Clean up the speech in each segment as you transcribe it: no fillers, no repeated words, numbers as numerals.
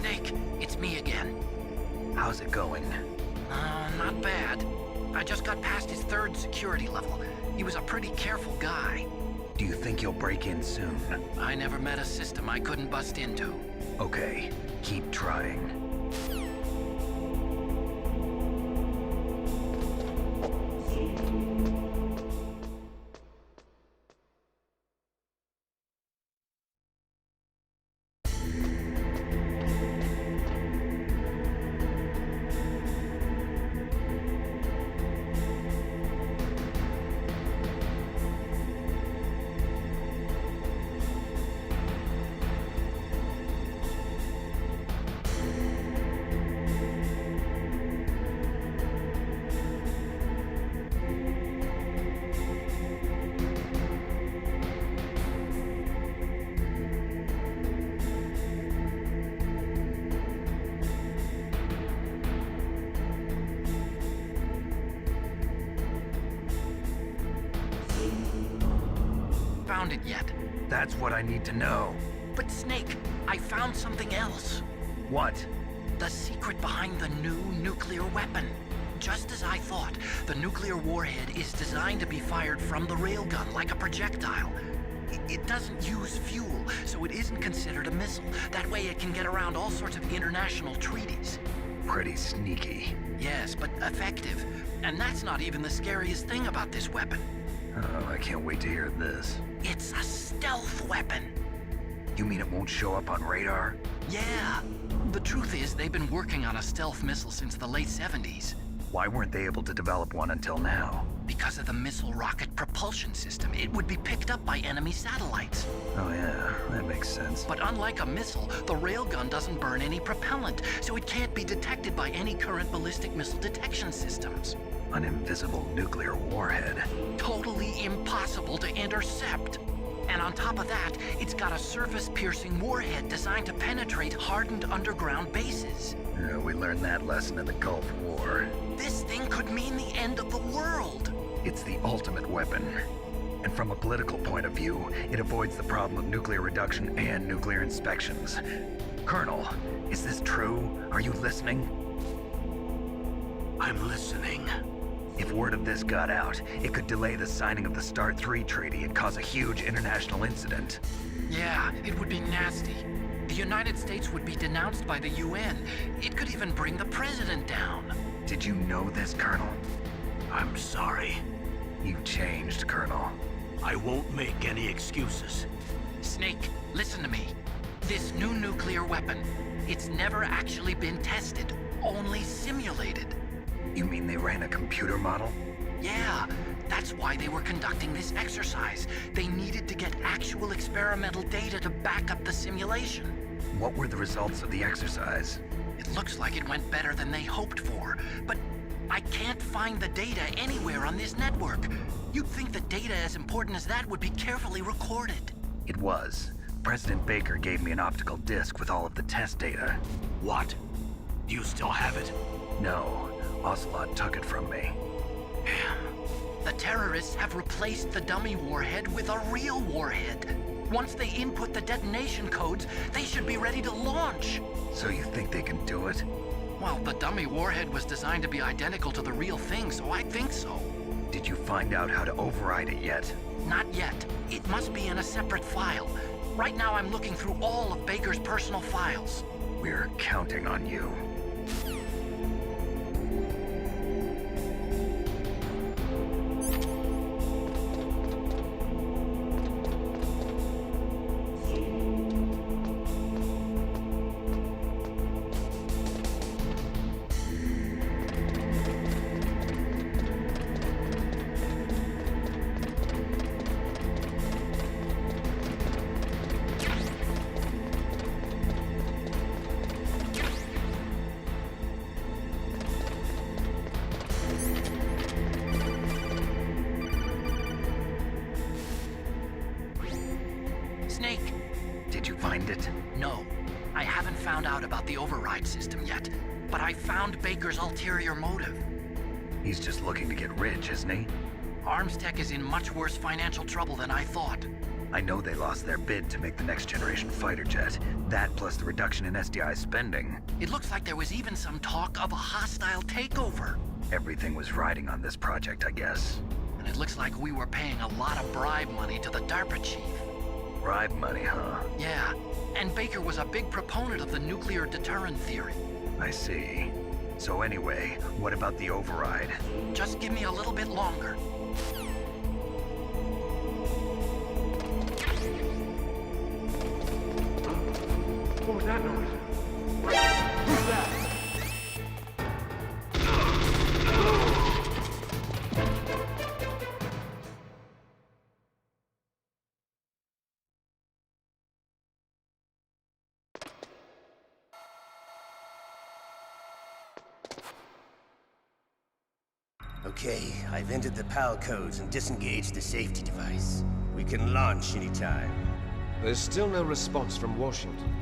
Snake, it's me again. How's it going? Not bad. I just got past his third security level. He was a pretty careful guy. Do you think you'll break in soon? I never met a system I couldn't bust into. Okay, keep trying. Found it yet. That's what I need to know. But Snake, I found something else. What? The secret behind the new nuclear weapon. Just as I thought, the nuclear warhead is designed to be fired from the railgun like a projectile. It doesn't use fuel, so it isn't considered a missile. That way it can get around all sorts of international treaties. Pretty sneaky. Yes, but effective. And that's not even the scariest thing about this weapon. Oh, I can't wait to hear this. It's a stealth weapon. You mean it won't show up on radar? Yeah. The truth is, they've been working on a stealth missile since the late 70s. Why weren't they able to develop one until now? Because of the missile rocket propulsion system, it would be picked up by enemy satellites. Oh yeah, that makes sense. But unlike a missile, the railgun doesn't burn any propellant, so it can't be detected by any current ballistic missile detection systems. An invisible nuclear warhead. Totally impossible to intercept. And on top of that, it's got a surface-piercing warhead designed to penetrate hardened underground bases. Yeah, we learned that lesson in the Gulf War. This thing could mean the end of the world. It's the ultimate weapon. And from a political point of view, it avoids the problem of nuclear reduction and nuclear inspections. Colonel, is this true? Are you listening? I'm listening. If word of this got out, it could delay the signing of the START 3 treaty and cause a huge international incident. Yeah, it would be nasty. The United States would be denounced by the UN. It could even bring the president down. Did you know this, Colonel? I'm sorry. You've changed, Colonel. I won't make any excuses. Snake, listen to me. This new nuclear weapon, it's never actually been tested, only simulated. You mean they ran a computer model? Yeah, that's why they were conducting this exercise. They needed to get actual experimental data to back up the simulation. What were the results of the exercise? It looks like it went better than they hoped for, but I can't find the data anywhere on this network. You'd think the data as important as that would be carefully recorded. It was. President Baker gave me an optical disc with all of the test data. What? Do you still have it? No. Ocelot took it from me. The terrorists have replaced the dummy warhead with a real warhead. Once they input the detonation codes, they should be ready to launch. So you think they can do it? Well, the dummy warhead was designed to be identical to the real thing, so I think so. Did you find out how to override it yet? Not yet. It must be in a separate file. Right now I'm looking through all of Baker's personal files. We're counting on you. Snake! Did you find it? No. I haven't found out about the override system yet, but I found Baker's ulterior motive. He's just looking to get rich, isn't he? Armstech is in much worse financial trouble than I thought. I know they lost their bid to make the next generation fighter jet. That plus the reduction in SDI spending. It looks like there was even some talk of a hostile takeover. Everything was riding on this project, I guess. And it looks like we were paying a lot of bribe money to the DARPA chief. Bribe money, huh? Yeah, and Baker was a big proponent of the nuclear deterrent theory. I see. So anyway, what about the override? Just give me a little bit longer. What was that noise? Who's that? Okay, I've entered the PAL codes and disengaged the safety device. We can launch anytime. There's still no response from Washington.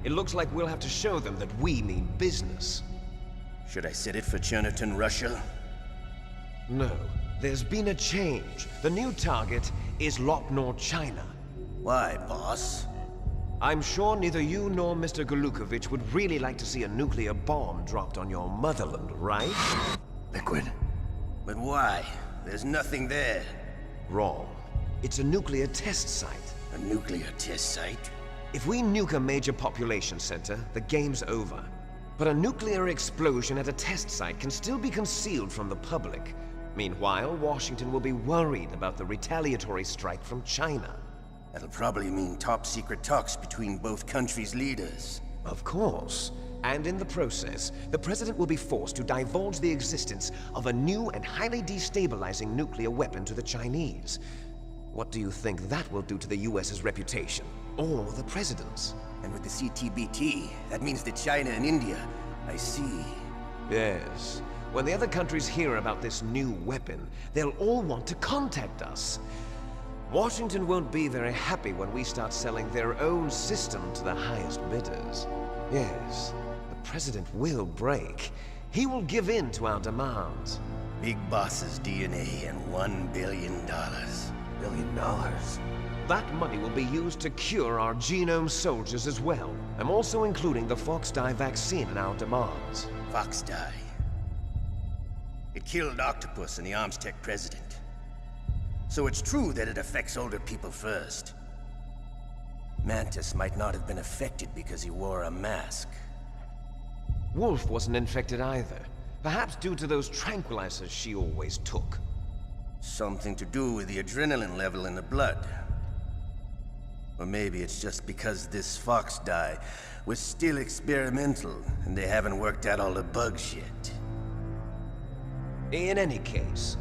It looks like we'll have to show them that we mean business. Should I set it for Cherniton, Russia? No, there's been a change. The new target is Lopnor, China. Why, boss? I'm sure neither you nor Mr. Golukovich would really like to see a nuclear bomb dropped on your motherland, right? Liquid. But why? There's nothing there. Wrong. It's a nuclear test site. A nuclear test site? If we nuke a major population center, the game's over. But a nuclear explosion at a test site can still be concealed from the public. Meanwhile, Washington will be worried about the retaliatory strike from China. That'll probably mean top-secret talks between both countries' leaders. Of course. And in the process, the President will be forced to divulge the existence of a new and highly destabilizing nuclear weapon to the Chinese. What do you think that will do to the US's reputation? Or the President's? And with the CTBT, that means that China and India... I see. Yes. When the other countries hear about this new weapon, they'll all want to contact us. Washington won't be very happy when we start selling their own system to the highest bidders. Yes, the President will break. He will give in to our demands. Big Boss's DNA and $1 billion. $1 billion? That money will be used to cure our genome soldiers as well. I'm also including the Fox-Die vaccine in our demands. Fox-Die. It killed Octopus and the Armstech president. So it's true that it affects older people first. Mantis might not have been affected because he wore a mask. Wolf wasn't infected either. Perhaps due to those tranquilizers she always took. Something to do with the adrenaline level in the blood. Or maybe it's just because this Fox-Die was still experimental and they haven't worked out all the bugs yet. In any case,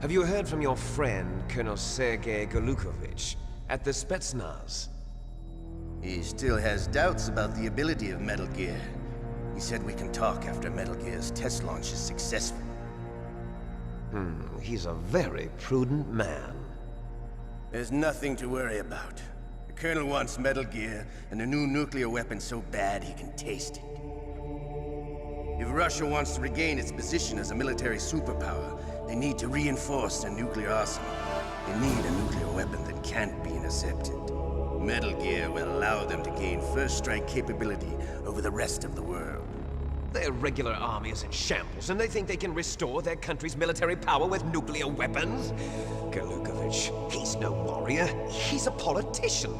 have you heard from your friend, Colonel Sergei Golukovich, at the Spetsnaz? He still has doubts about the ability of Metal Gear. He said we can talk after Metal Gear's test launch is successful. He's a very prudent man. There's nothing to worry about. The Colonel wants Metal Gear and a new nuclear weapon so bad he can taste it. If Russia wants to regain its position as a military superpower, they need to reinforce their nuclear arsenal. They need a nuclear weapon that can't be intercepted. Metal Gear will allow them to gain first strike capability over the rest of the world. Their regular army is in shambles, and they think they can restore their country's military power with nuclear weapons? Golukovich, he's no warrior. He's a politician.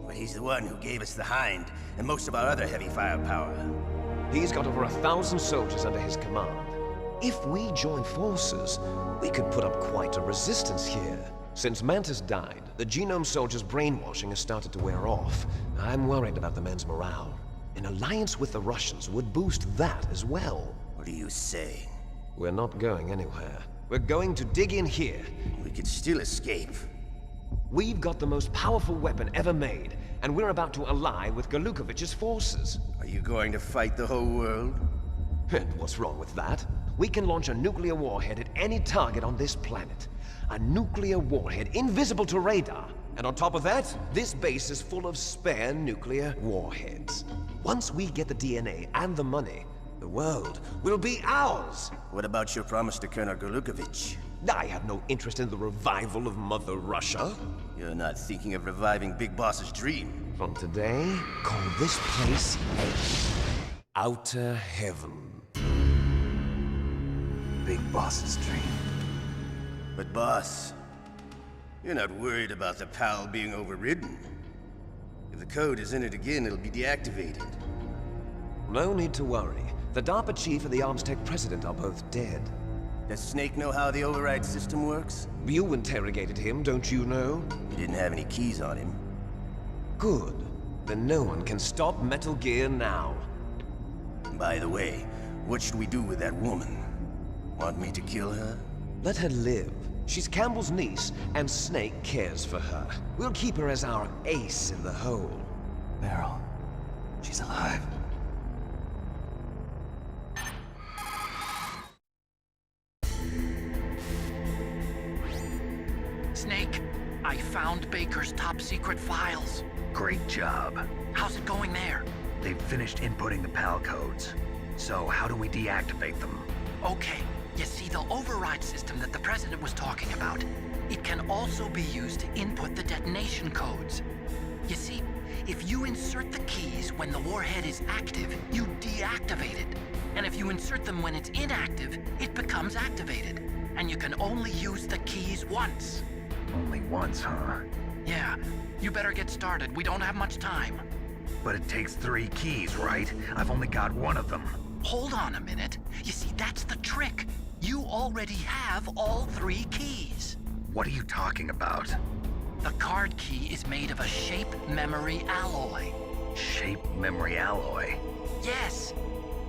But he's the one who gave us the Hind and most of our other heavy firepower. He's got over 1,000 soldiers under his command. If we join forces, we could put up quite a resistance here. Since Mantis died, the genome soldiers' brainwashing has started to wear off. I'm worried about the men's morale. An alliance with the Russians would boost that as well. What are you saying? We're not going anywhere. We're going to dig in here. We could still escape. We've got the most powerful weapon ever made, and we're about to ally with Golukovich's forces. Are you going to fight the whole world? And what's wrong with that? We can launch a nuclear warhead at any target on this planet. A nuclear warhead invisible to radar. And on top of that, this base is full of spare nuclear warheads. Once we get the DNA and the money, the world will be ours! What about your promise to Colonel Golukovich? I have no interest in the revival of Mother Russia. You're not thinking of reviving Big Boss's dream. From today, call this place Outer Heaven. Big boss's dream. But boss, you're not worried about the PAL being overridden. If the code is in it again, it'll be deactivated. No need to worry. The DARPA chief and the Arms Tech president are both dead. Does Snake know how the override system works? You interrogated him, don't you know? He didn't have any keys on him. Good. Then no one can stop Metal Gear now. By the way, what should we do with that woman? Want me to kill her? Let her live. She's Campbell's niece, and Snake cares for her. We'll keep her as our ace in the hole. Meryl, she's alive. Snake, I found Baker's top secret files. Great job. How's it going there? They've finished inputting the PAL codes. So how do we deactivate them? Okay, you see the override system that the President was talking about. It can also be used to input the detonation codes. You see, if you insert the keys when the warhead is active, you deactivate it. And if you insert them when it's inactive, it becomes activated. And you can only use the keys once. Only once, huh? Yeah, you better get started. We don't have much time. But it takes 3 keys, right? I've only got 1 of them. Hold on a minute. You see, that's the trick. You already have all 3 keys. What are you talking about? The card key is made of a shape memory alloy. Shape memory alloy? Yes.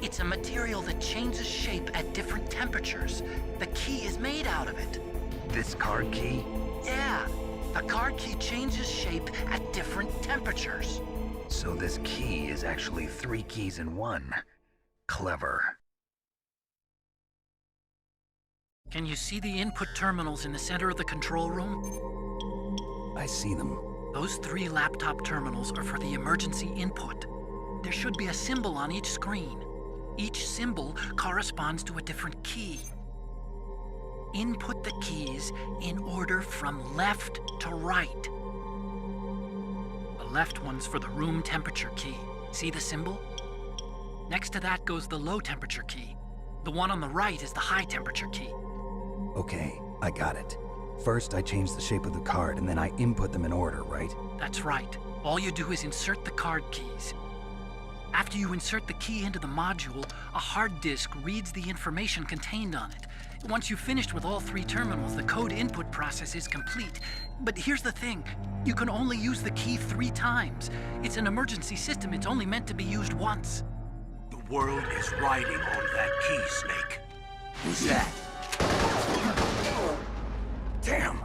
It's a material that changes shape at different temperatures. The key is made out of it. This card key? Yeah. The card key changes shape at different temperatures. So this key is actually 3 keys in 1. Clever. Can you see the input terminals in the center of the control room? I see them. Those 3 laptop terminals are for the emergency input. There should be a symbol on each screen. Each symbol corresponds to a different key. Input the keys in order from left to right. The left one's for the room temperature key. See the symbol? Next to that goes the low temperature key. The one on the right is the high temperature key. Okay, I got it. First, I change the shape of the card, and then I input them in order, right? That's right. All you do is insert the card keys. After you insert the key into the module, a hard disk reads the information contained on it. Once you've finished with all 3 terminals, the code input process is complete. But here's the thing. You can only use the key 3 times. It's an emergency system. It's only meant to be used once. The world is riding on that key, Snake. Who's that? Damn!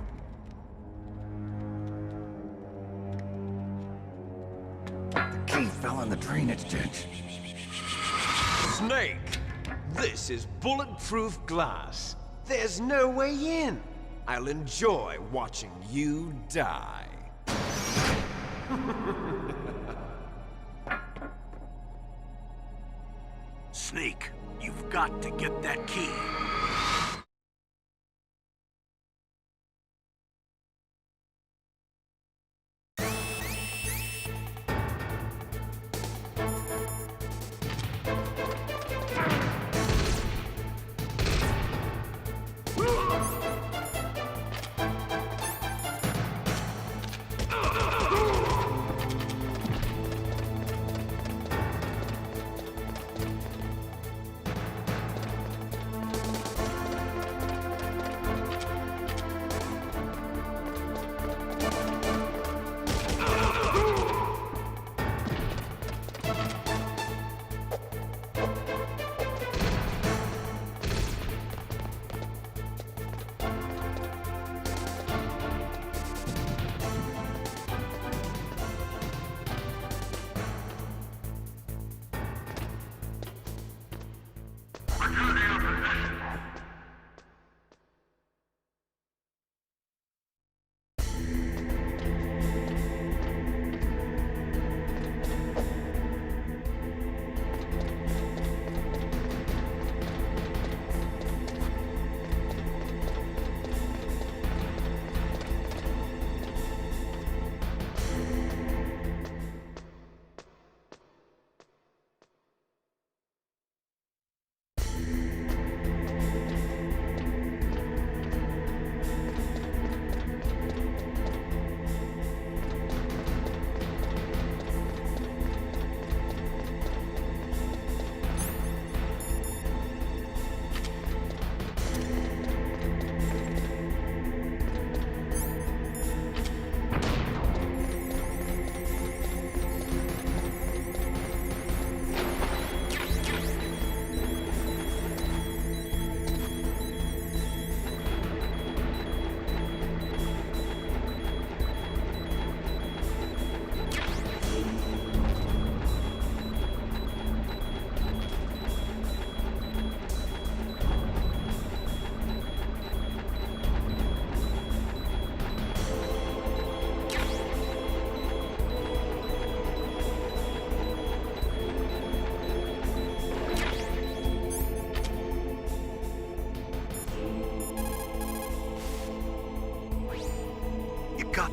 The key fell in the drainage ditch. Snake! This is bulletproof glass. There's no way in. I'll enjoy watching you die. Snake, you've got to get that key.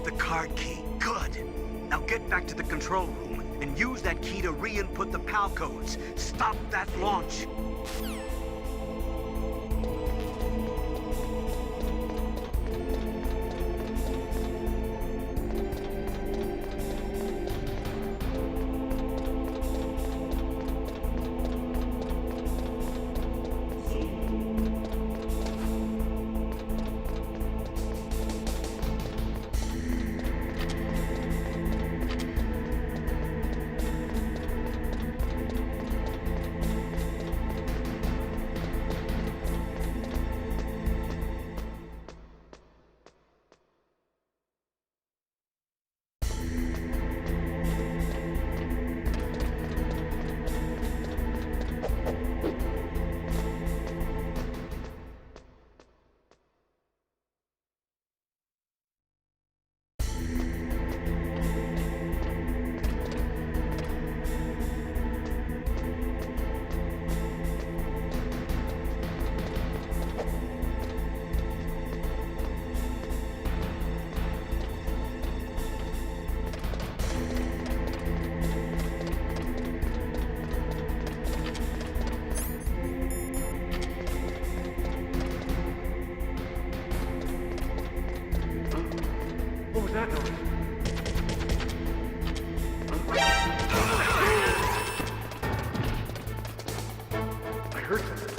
the card key. Good. Now get back to the control room and use that key to re-input the PAL codes. Stop that launch. What was that noise? I heard something.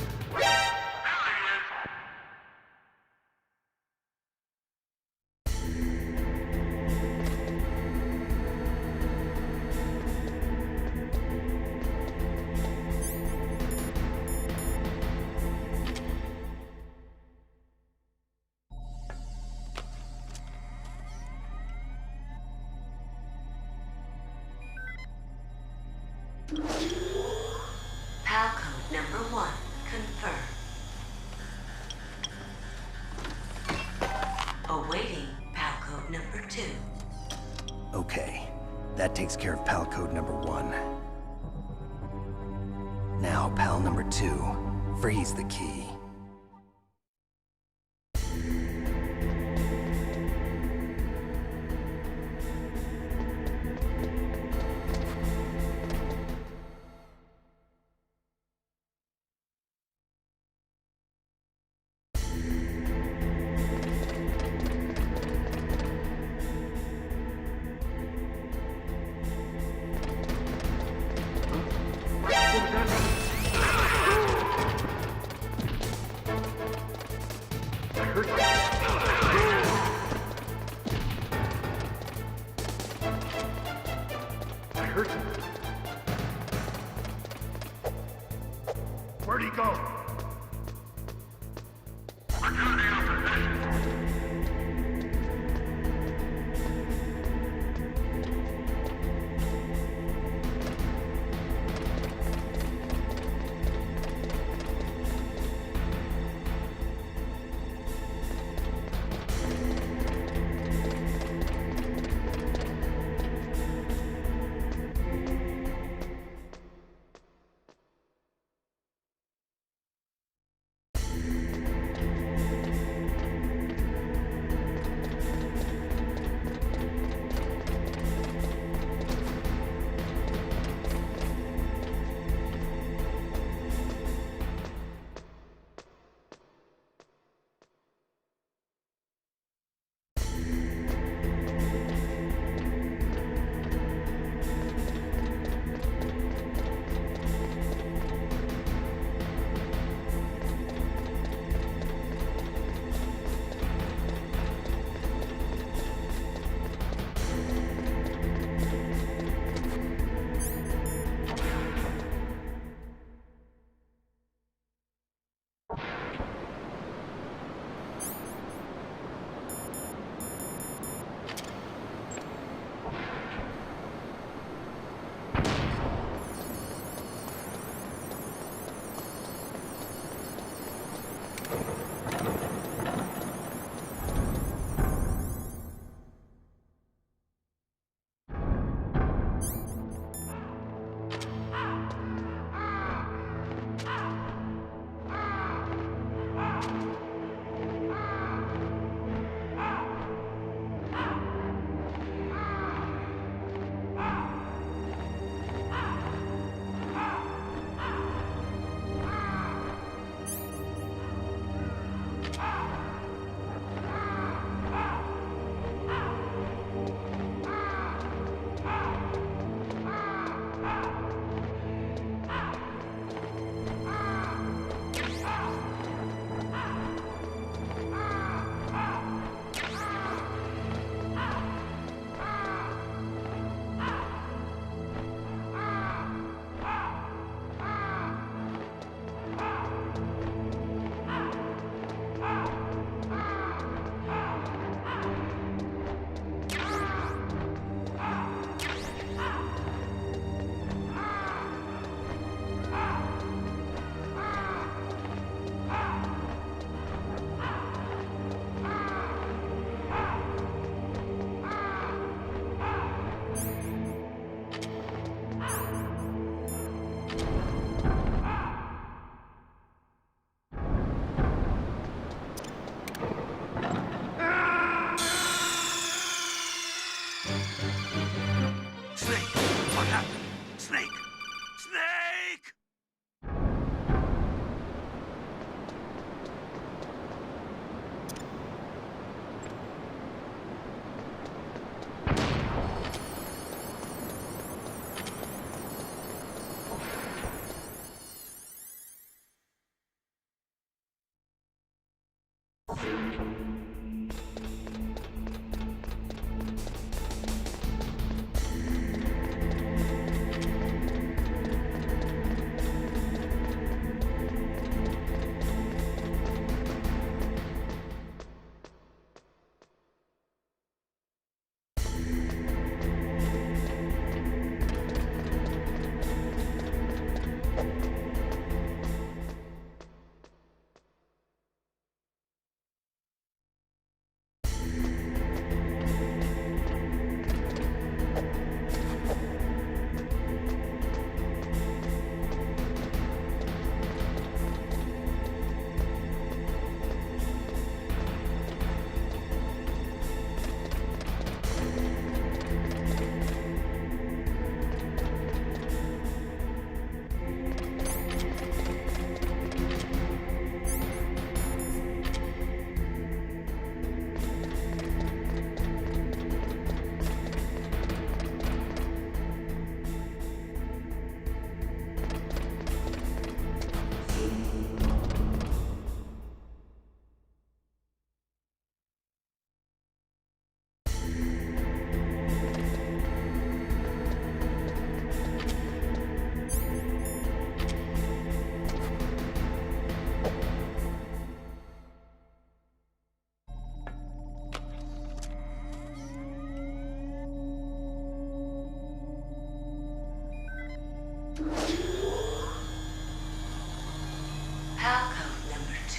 PAL code number 1, confirmed. Awaiting PAL code number 2. Okay, that takes care of PAL code number 1. Now, PAL number 2, freeze the key. Where'd he go?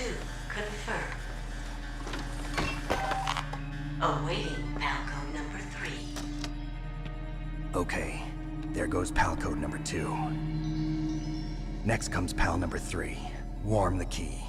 2 confirmed. Awaiting PAL code number 3. Okay, there goes PAL code number 2. Next comes PAL number 3. Warm the key.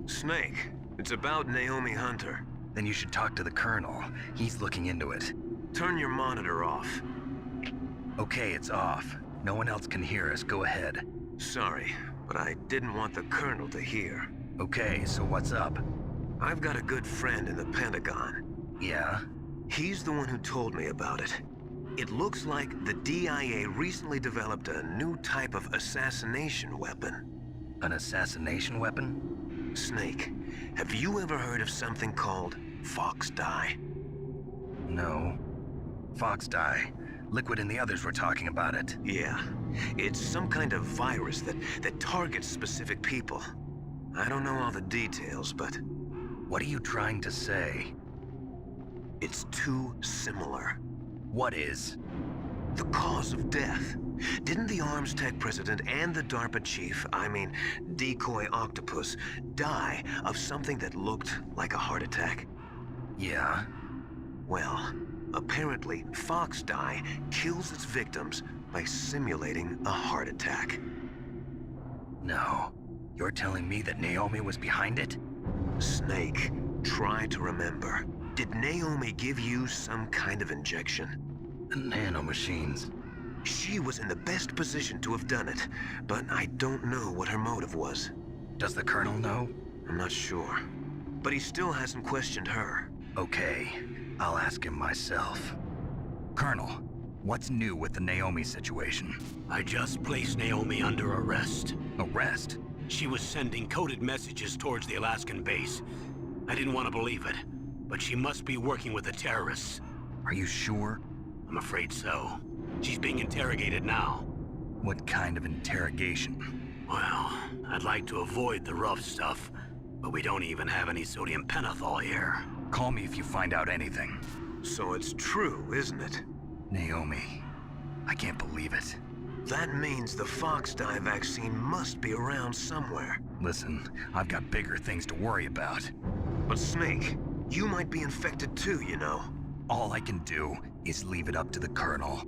Snake, it's about Naomi Hunter. Then you should talk to the Colonel. He's looking into it. Turn your monitor off. Okay, it's off. No one else can hear us. Go ahead. Sorry, but I didn't want the Colonel to hear. Okay, so what's up? I've got a good friend in the Pentagon. Yeah? He's the one who told me about it. It looks like the DIA recently developed a new type of assassination weapon. An assassination weapon? Snake, have you ever heard of something called Fox Dye? No. Fox Dye. Liquid and the others were talking about it. Yeah. It's some kind of virus that targets specific people. I don't know all the details, but... What are you trying to say? It's too similar. What is? The cause of death. Didn't the Arms Tech president and the DARPA chief, I mean, Decoy Octopus, die of something that looked like a heart attack? Yeah. Well, apparently, Fox Die kills its victims by simulating a heart attack. No. You're telling me that Naomi was behind it? Snake, try to remember. Did Naomi give you some kind of injection? Nanomachines. She was in the best position to have done it, but I don't know what her motive was. Does the Colonel know? I'm not sure. But he still hasn't questioned her. Okay, I'll ask him myself. Colonel, what's new with the Naomi situation? I just placed Naomi under arrest. Arrest? She was sending coded messages towards the Alaskan base. I didn't want to believe it, but she must be working with the terrorists. Are you sure? I'm afraid so. She's being interrogated now. What kind of interrogation? Well, I'd like to avoid the rough stuff, but we don't even have any sodium pentothal here. Call me if you find out anything. So it's true, isn't it? Naomi, I can't believe it. That means the Fox Die vaccine must be around somewhere. Listen, I've got bigger things to worry about. But Snake, you might be infected too, you know. All I can do is leave it up to the Colonel.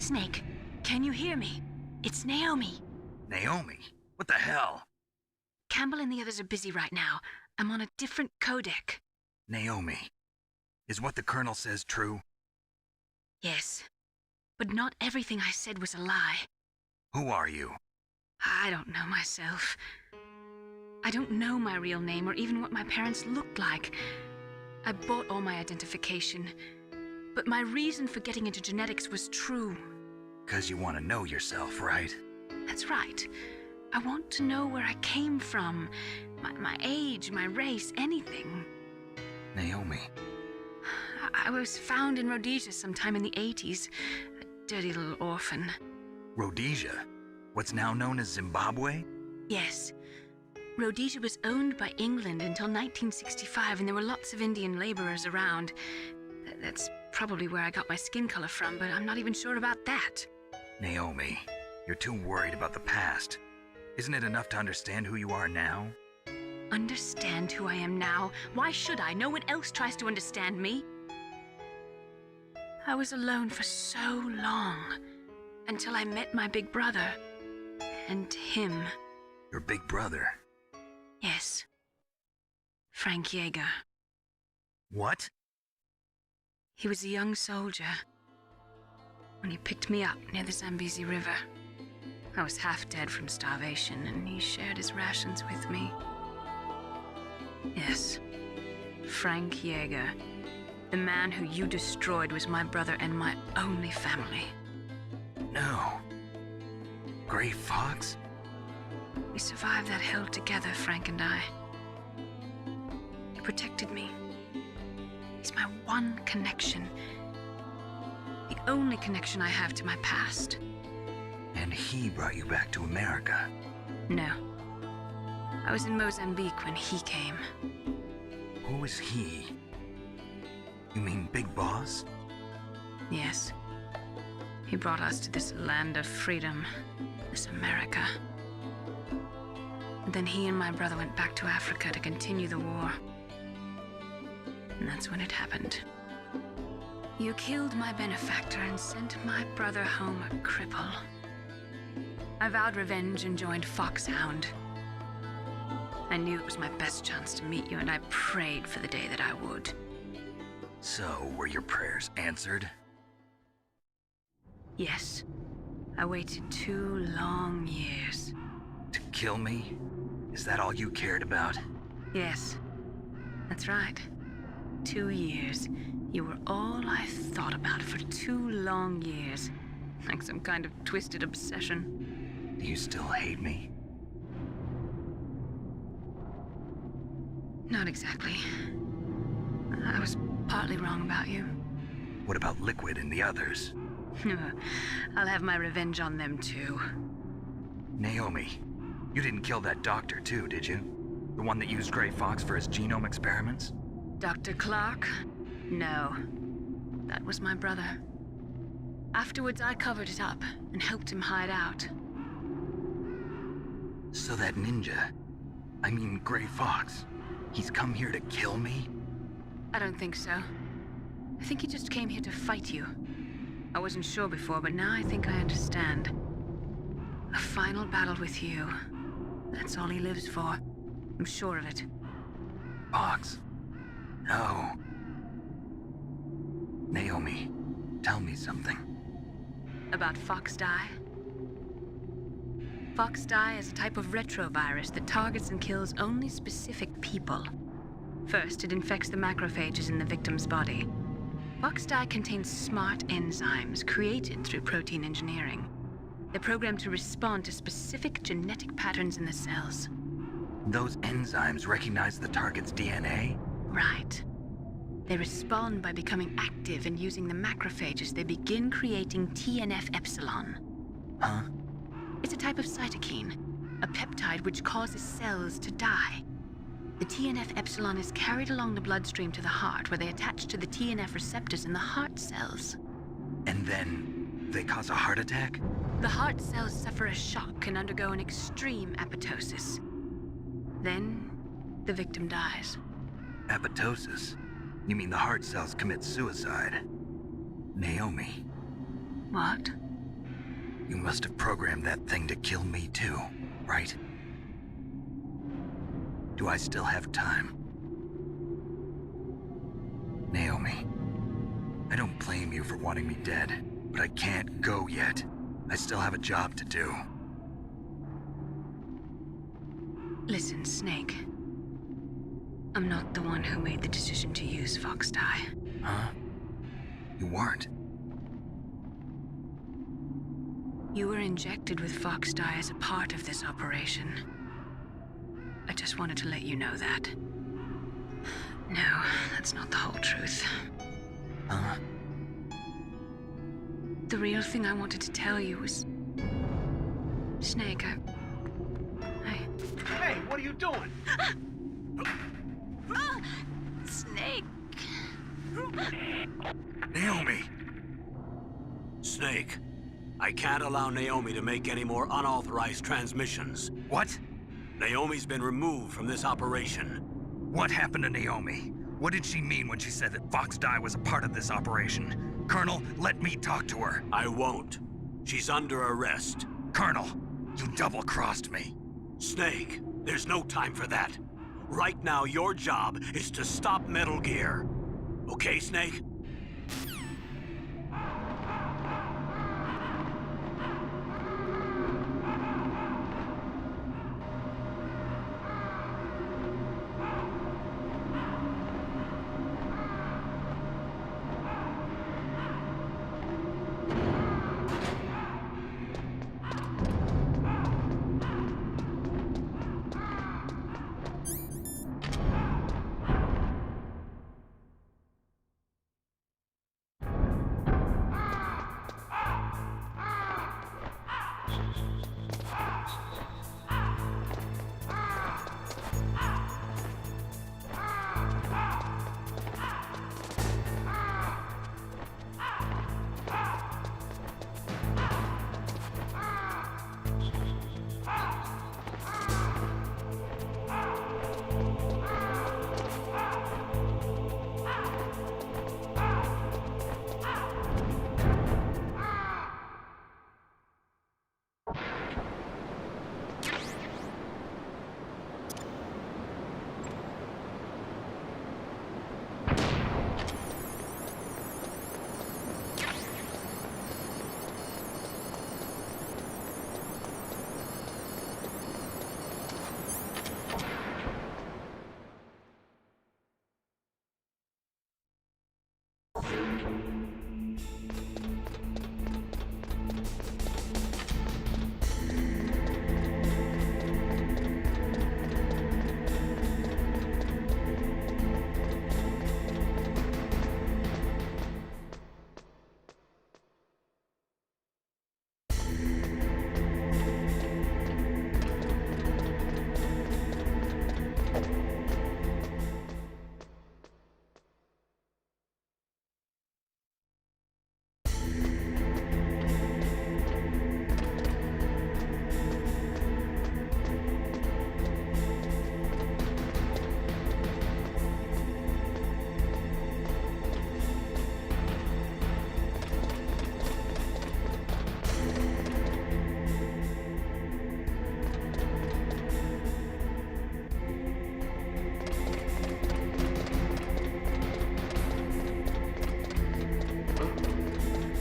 Snake, can you hear me? It's Naomi. Naomi? What the hell? Campbell and the others are busy right now. I'm on a different codec. Naomi, is what the Colonel says true? Yes, but not everything I said was a lie. Who are you? I don't know myself. I don't know my real name or even what my parents looked like. I bought all my identification, but my reason for getting into genetics was true. 'Cause you want to know yourself, right? That's right. I want to know where I came from, my age, my race, anything. Naomi. I was found in Rhodesia sometime in the 80s, a dirty little orphan. Rhodesia? What's now known as Zimbabwe? Yes. Rhodesia was owned by England until 1965, and there were lots of Indian laborers around. That's probably where I got my skin color from, but I'm not even sure about that. Naomi, you're too worried about the past. Isn't it enough to understand who you are now? Understand who I am now? Why should I? No one else tries to understand me. I was alone for so long, until I met my big brother. And him. Your big brother? Yes. Frank Yeager. What? He was a young soldier when he picked me up near the Zambezi River. I was half dead from starvation, and he shared his rations with me. Yes, Frank Yeager. The man who you destroyed was my brother and my only family. No. Gray Fox? We survived that hell together, Frank and I. He protected me. He's my one connection. The only connection I have to my past. And he brought you back to America? No. I was in Mozambique when he came. Who is he? You mean Big Boss? Yes. He brought us to this land of freedom, this America. And then he and my brother went back to Africa to continue the war. And that's when it happened. You killed my benefactor and sent my brother home a cripple. I vowed revenge and joined Foxhound. I knew it was my best chance to meet you, and I prayed for the day that I would. So, were your prayers answered? Yes. I waited 2 long years. To kill me? Is that all you cared about? Yes. That's right. 2 years. You were all I thought about for 2 long years. Like some kind of twisted obsession. Do you still hate me? Not exactly. I was partly wrong about you. What about Liquid and the others? I'll have my revenge on them too. Naomi, you didn't kill that doctor too, did you? The one that used Gray Fox for his genome experiments? Dr. Clark? No. That was my brother. Afterwards, I covered it up and helped him hide out. So that ninja, I mean Gray Fox, he's come here to kill me? I don't think so. I think he just came here to fight you. I wasn't sure before, but now I think I understand. A final battle with you. That's all he lives for. I'm sure of it. Fox? No. Naomi, tell me something. About Fox Die? Fox Die is a type of retrovirus that targets and kills only specific people. First, it infects the macrophages in the victim's body. Fox Die contains smart enzymes created through protein engineering. They're programmed to respond to specific genetic patterns in the cells. Those enzymes recognize the target's DNA? Right. They respond by becoming active and using the macrophages. They begin creating TNF-epsilon. Huh? It's a type of cytokine, a peptide which causes cells to die. The TNF-epsilon is carried along the bloodstream to the heart, where they attach to the TNF receptors in the heart cells. And then they cause a heart attack? The heart cells suffer a shock and undergo an extreme apoptosis. Then, the victim dies. Apoptosis? You mean the heart cells commit suicide? Naomi. What? You must have programmed that thing to kill me too, right? Do I still have time? Naomi, I don't blame you for wanting me dead, but I can't go yet. I still have a job to do. Listen, Snake. I'm not the one who made the decision to use Fox Dye. Huh? You weren't. You were injected with Fox Dye as a part of this operation. I just wanted to let you know that. No, that's not the whole truth. Huh? The real thing I wanted to tell you was... Snake, Hey, what are you doing? Snake! Naomi! Snake, I can't allow Naomi to make any more unauthorized transmissions. What? Naomi's been removed from this operation. What happened to Naomi? What did she mean when she said that Fox Dye was a part of this operation? Colonel, let me talk to her. I won't. She's under arrest. Colonel, you double-crossed me. Snake, there's no time for that. Right now, your job is to stop Metal Gear. Okay, Snake?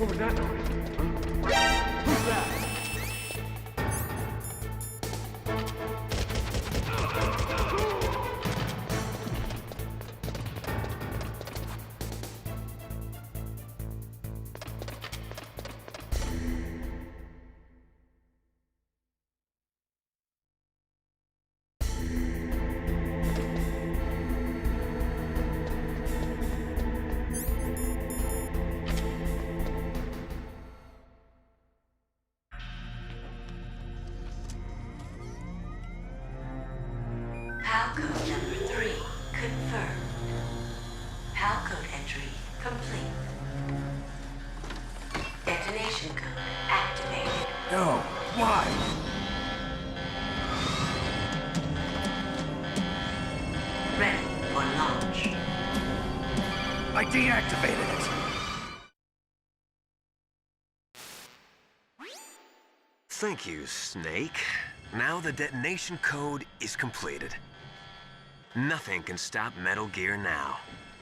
What was that noise? Who's that? PAL code number 3 confirmed. PAL code entry complete. Detonation code activated. No, why? Ready for launch. I deactivated it. Thank you, Snake. Now the detonation code is completed. Nothing can stop Metal Gear now.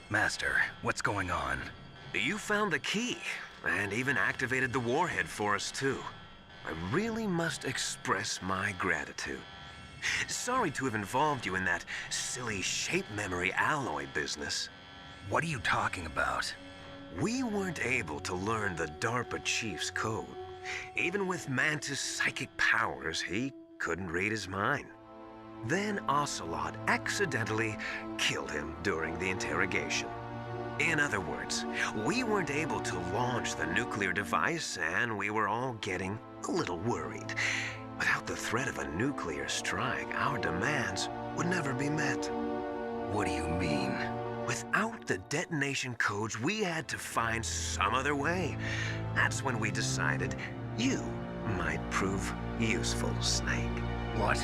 Master, what's going on? You found the key, and even activated the warhead for us, too. I really must express my gratitude. Sorry to have involved you in that silly shape memory alloy business. What are you talking about? We weren't able to learn the DARPA chief's code. Even with Mantis' psychic powers, he couldn't read his mind. Then Ocelot accidentally killed him during the interrogation. In other words, we weren't able to launch the nuclear device, and we were all getting a little worried. Without the threat of a nuclear strike, our demands would never be met. What do you mean? Without the detonation codes, we had to find some other way. That's when we decided you might prove useful, Snake. What?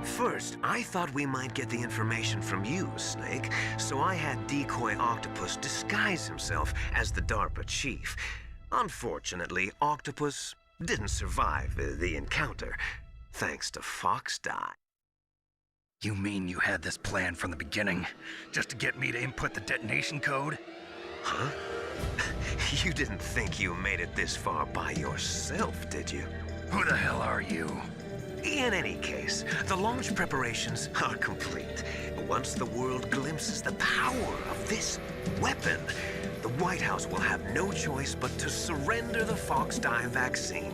First, I thought we might get the information from you, Snake, so I had Decoy Octopus disguise himself as the DARPA chief. Unfortunately, Octopus didn't survive the encounter, thanks to Fox Die. You mean you had this plan from the beginning, just to get me to input the detonation code? Huh? You didn't think you made it this far by yourself, did you? Who the hell are you? In any case, the launch preparations are complete. Once the world glimpses the power of this weapon, the White House will have no choice but to surrender the Fox Die vaccine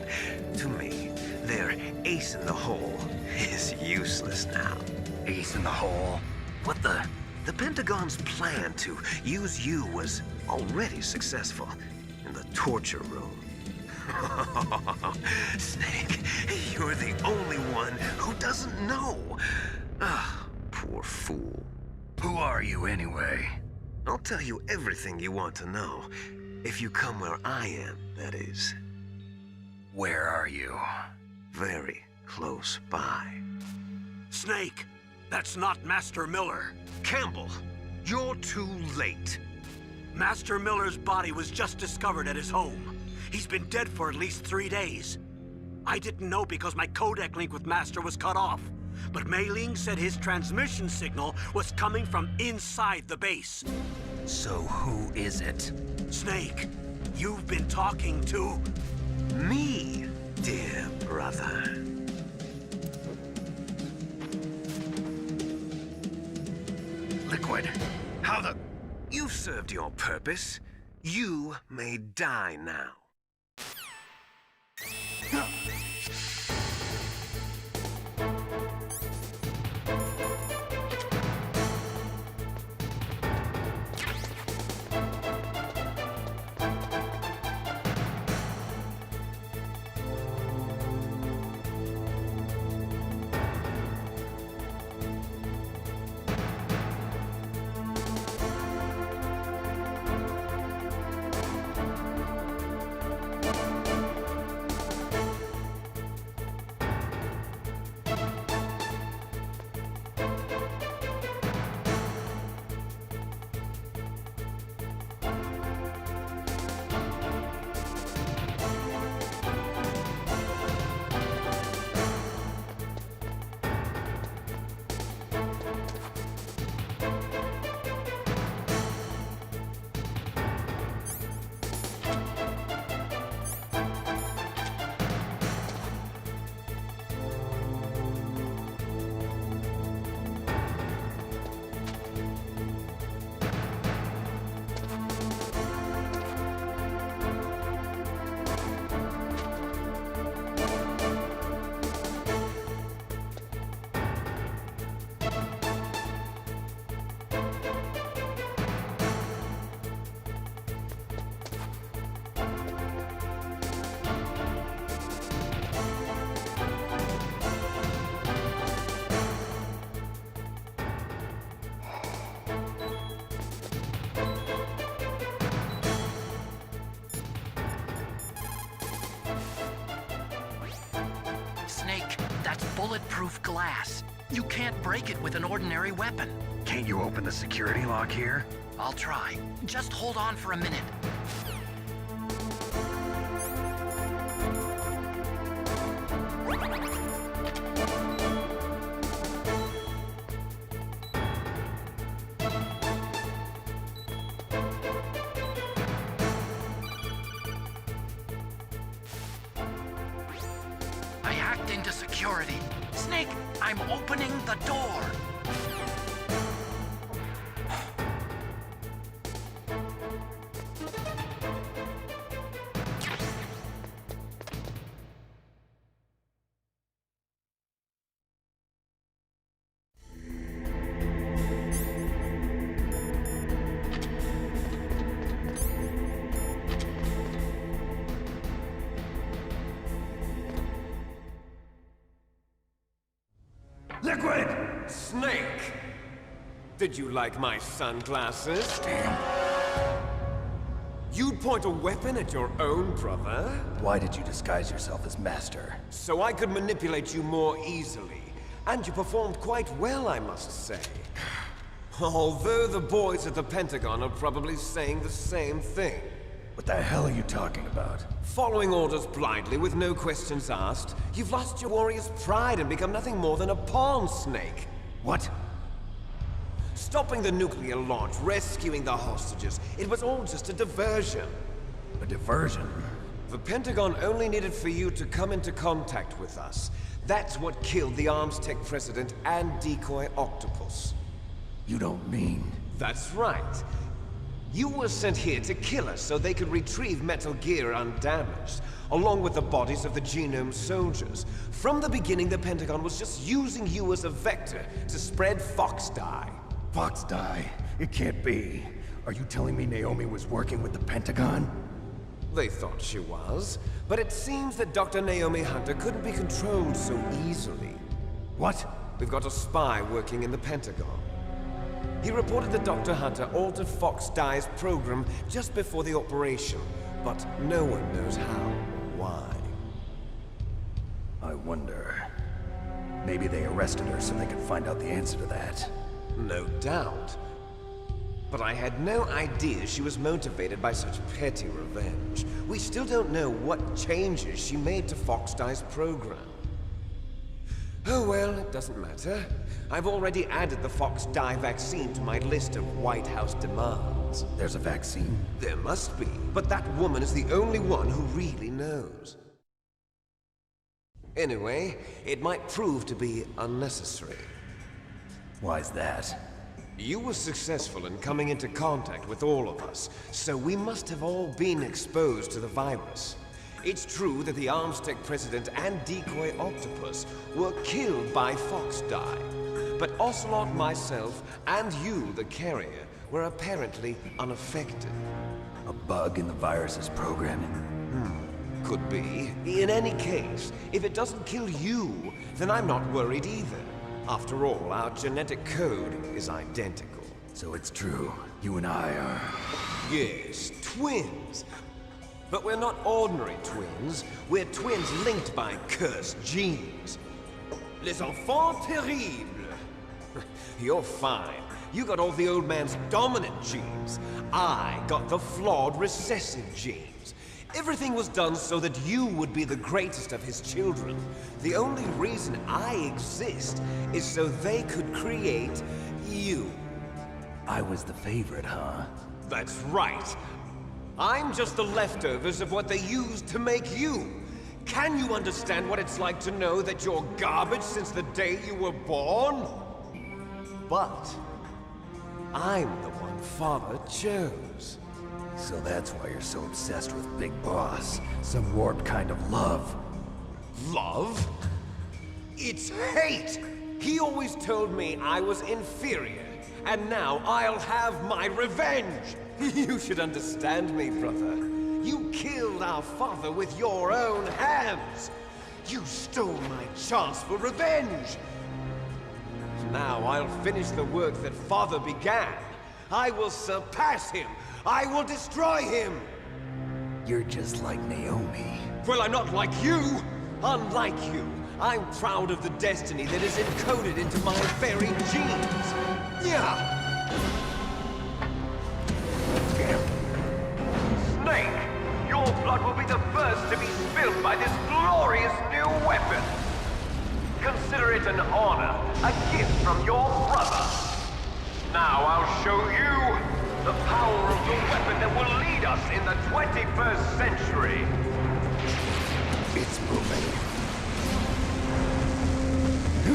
to me. Their ace in the hole is useless now. Ace in the hole? What the? The Pentagon's plan to use you was already successful in the torture room. Snake, you're the only one who doesn't know. Ah, poor fool. Who are you anyway? I'll tell you everything you want to know. If you come where I am, that is. Where are you? Very close by. Snake, that's not Master Miller. Campbell, you're too late. Master Miller's body was just discovered at his home. He's been dead for at least 3 days. I didn't know because my codec link with Master was cut off. But Mei Ling said his transmission signal was coming from inside the base. So who is it? Snake, you've been talking to... Me, dear brother. Liquid, how the... You've served your purpose. You may die now. Snake, that's bulletproof glass. You can't break it with an ordinary weapon. Can't you open the security lock here? I'll try. Just hold on for a minute. security. Snake, I'm opening the door. Liquid! Snake! Did you like my sunglasses? Damn. You'd point a weapon at your own brother? Why did you disguise yourself as Master? So I could manipulate you more easily. And you performed quite well, I must say. Although the boys at the Pentagon are probably saying the same thing. What the hell are you talking about? Following orders blindly with no questions asked, you've lost your warrior's pride and become nothing more than a pawn, Snake. What? Stopping the nuclear launch, rescuing the hostages, it was all just a diversion. A diversion? The Pentagon only needed for you to come into contact with us. That's what killed the Arms Tech president and decoy octopus. You don't mean... That's right. You were sent here to kill us so they could retrieve Metal Gear undamaged, along with the bodies of the Genome soldiers. From the beginning, the Pentagon was just using you as a vector to spread Fox dye. Fox dye? It can't be. Are you telling me Naomi was working with the Pentagon? They thought she was, but it seems that Dr. Naomi Hunter couldn't be controlled so easily. What? We've got a spy working in the Pentagon. He reported that Dr. Hunter altered Fox Dye's program just before the operation, but no one knows how or why. I wonder... Maybe they arrested her so they could find out the answer to that. No doubt. But I had no idea she was motivated by such petty revenge. We still don't know what changes she made to Fox Dye's program. Oh well, it doesn't matter. I've already added the Fox Dye vaccine to my list of White House demands. There's a vaccine? There must be, but that woman is the only one who really knows. Anyway, it might prove to be unnecessary. Why's that? You were successful in coming into contact with all of us, so we must have all been exposed to the virus. It's true that the Arms Tech president and decoy octopus were killed by Fox Dye, but Ocelot, myself, and you, the carrier, were apparently unaffected. A bug in the virus's programming? Could be. In any case, if it doesn't kill you, then I'm not worried either. After all, our genetic code is identical. So it's true. You and I are... Yes, twins. But we're not ordinary twins. We're twins linked by cursed genes. Les enfants terribles. You're fine. You got all the old man's dominant genes. I got the flawed recessive genes. Everything was done so that you would be the greatest of his children. The only reason I exist is so they could create you. I was the favorite, huh? That's right. I'm just the leftovers of what they used to make you. Can you understand what it's like to know that you're garbage since the day you were born? But I'm the one Father chose. So that's why you're so obsessed with Big Boss. Some warped kind of love. Love? It's hate! He always told me I was inferior, and now I'll have my revenge! You should understand me, brother. You killed our father with your own hands! You stole my chance for revenge! Now I'll finish the work that Father began. I will surpass him! I will destroy him! You're just like Naomi. Well, I'm not like you! Unlike you, I'm proud of the destiny that is encoded into my very genes! Yeah! Snake, your blood will be the first to be spilled by this glorious new weapon. Consider it an honor, a gift from your brother. Now I'll show you the power of the weapon that will lead us in the 21st century. It's moving. How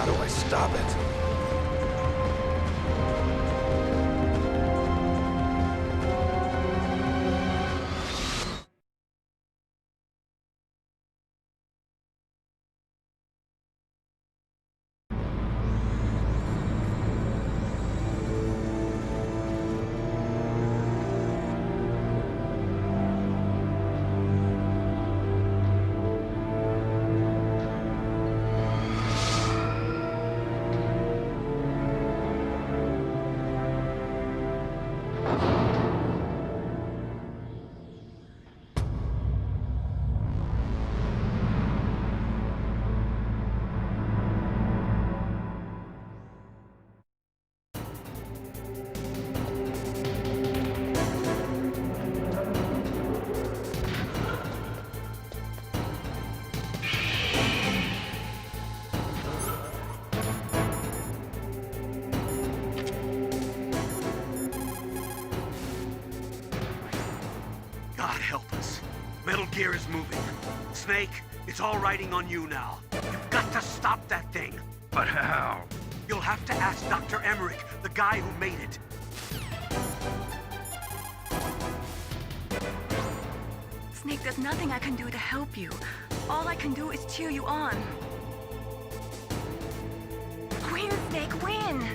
do I stop it? God help us. Metal Gear is moving. Snake, it's all riding on you now. You've got to stop that thing. But how? You'll have to ask Dr. Emmerich, the guy who made it. Snake, there's nothing I can do to help you. All I can do is cheer you on. Win, Snake, win!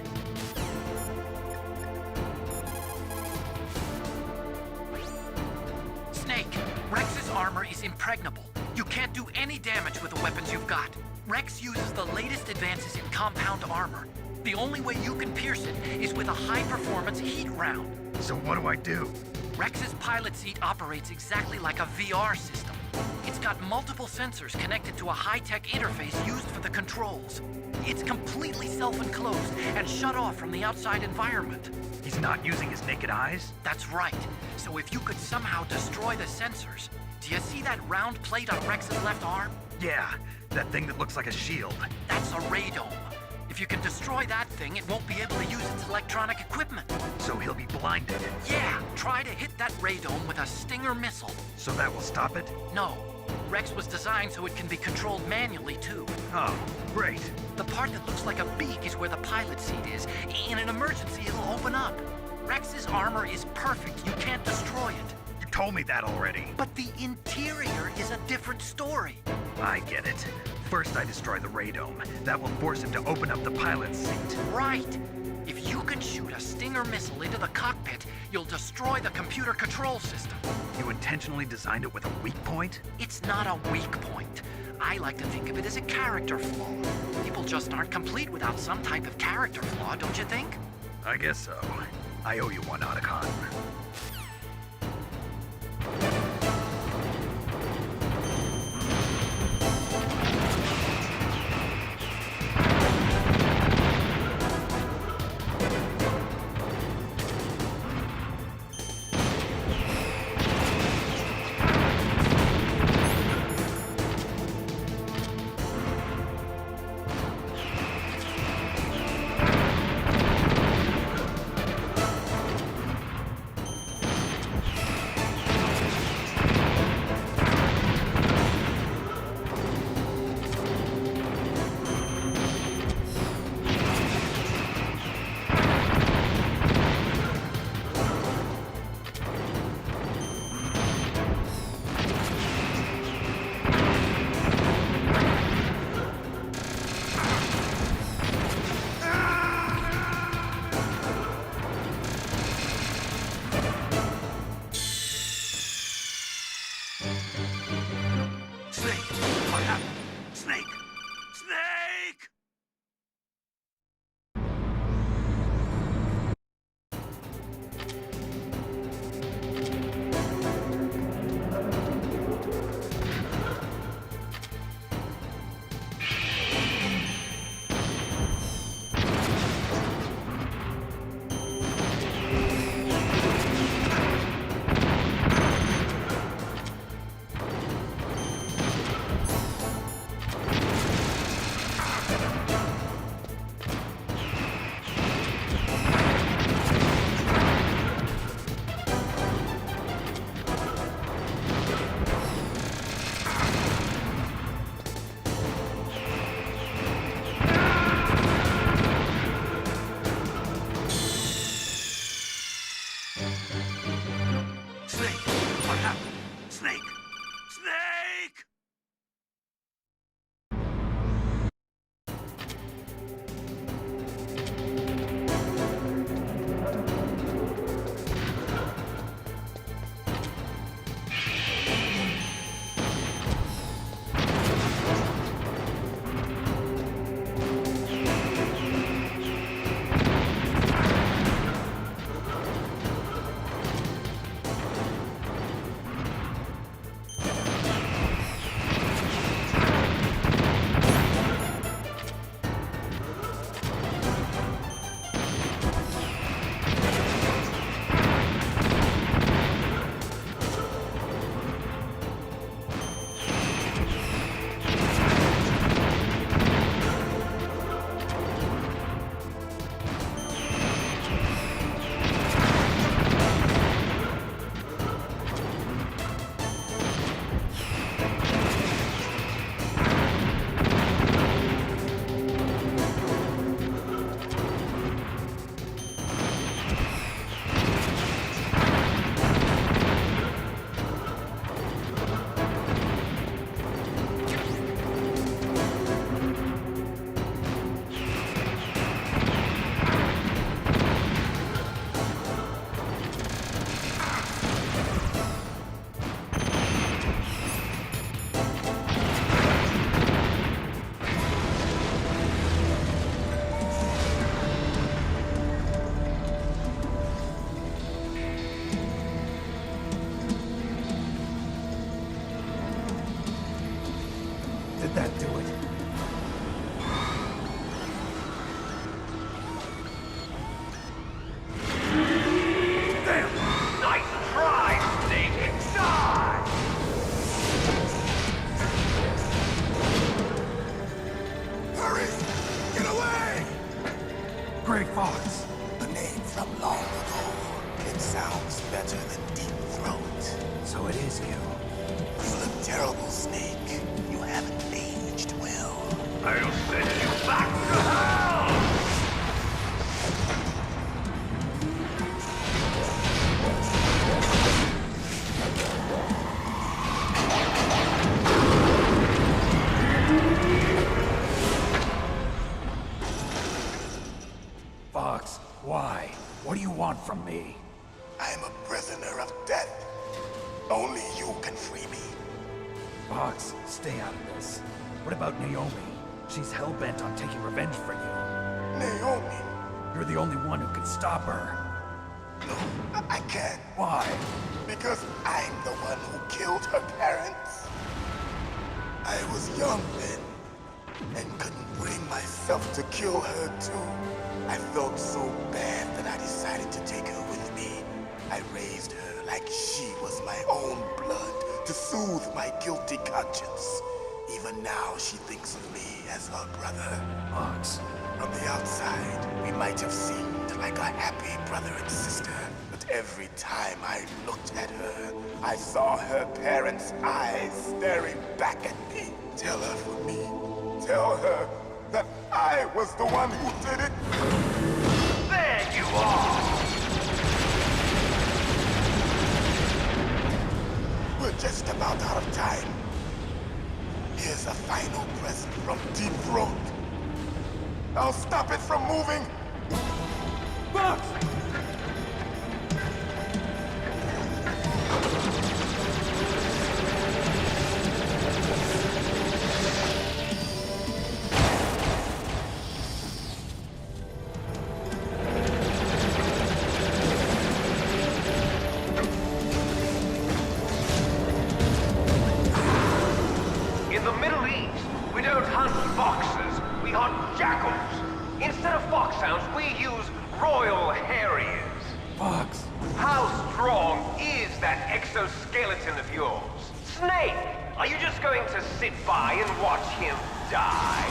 Snake, Rex's armor is impregnable. You can't do any damage with the weapons you've got. Rex uses the latest advances in compound armor. The only way you can pierce it is with a high-performance heat round. So what do I do? Rex's pilot seat operates exactly like a VR system. It's got multiple sensors connected to a high-tech interface used for the controls. It's completely self-enclosed and shut off from the outside environment. He's not using his naked eyes? That's right. So if you could somehow destroy the sensors... Do you see that round plate on Rex's left arm? Yeah, that thing that looks like a shield. That's a radome. If you can destroy that thing, it won't be able to use its electronic equipment. So he'll be blinded. Yeah, try to hit that radome with a Stinger missile. So that will stop it? No. Rex was designed so it can be controlled manually, too. Oh, great. The part that looks like a beak is where the pilot seat is. In an emergency, it'll open up. Rex's armor is perfect. You can't destroy it. You told me that already. But the interior is a different story. I get it. First I destroy the radome. That will force him to open up the pilot's seat. Right. If you can shoot a Stinger missile into the cockpit, you'll destroy the computer control system. You intentionally designed it with a weak point? It's not a weak point. I like to think of it as a character flaw. People just aren't complete without some type of character flaw, don't you think? I guess so. I owe you one, Otacon. Snake! Snake! Did that do it? Damn! Nice try, Snake! Die! Hurry! Get away! Grey Fox! A name from long ago. It sounds better than Deep Throat. So it is you. You look terrible, Snake. You haven't aged well. I'll send you back to hell! Fox, why? What do you want from me? I'm a prisoner of death. Only you can free me. Fox, stay out of this. What about Naomi? She's hell-bent on taking revenge for you. Naomi? You're the only one who can stop her. No, I can't. Why? Because I'm the one who killed her parents. I was young then, and couldn't bring myself to kill her too. I felt so bad that I decided to take her with me. I raised her like she was my own blood to soothe my guilty conscience. Even now, she thinks of me as her brother. Fox. From the outside, we might have seemed like a happy brother and sister, but every time I looked at her, I saw her parents' eyes staring back at me. Tell her for me. Tell her that I was the one who did it. There you are! We're just about out of time. Here's a final present from Deep Throat. I'll stop it from moving. Fox! In the Middle East, we don't hunt foxes, we hunt jackals. Instead of foxhounds, we use Royal Harriers. Fox! How strong is that exoskeleton of yours? Snake, are you just going to sit by and watch him die?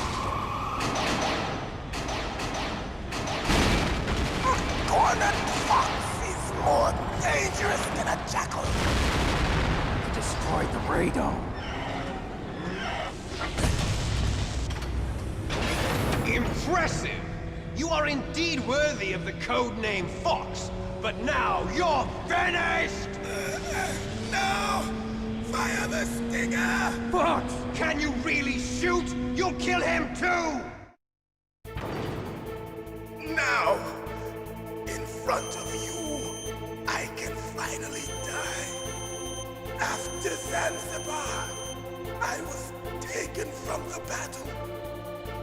A cornered fox is more dangerous than a jackal. You destroyed the radome. Impressive! You are indeed worthy of the codename Fox, but now you're finished! No! the stinger! Fox, can you really shoot? You'll kill him too! Now, in front of you, I can finally die. After Zanzibar, I was taken from the battle,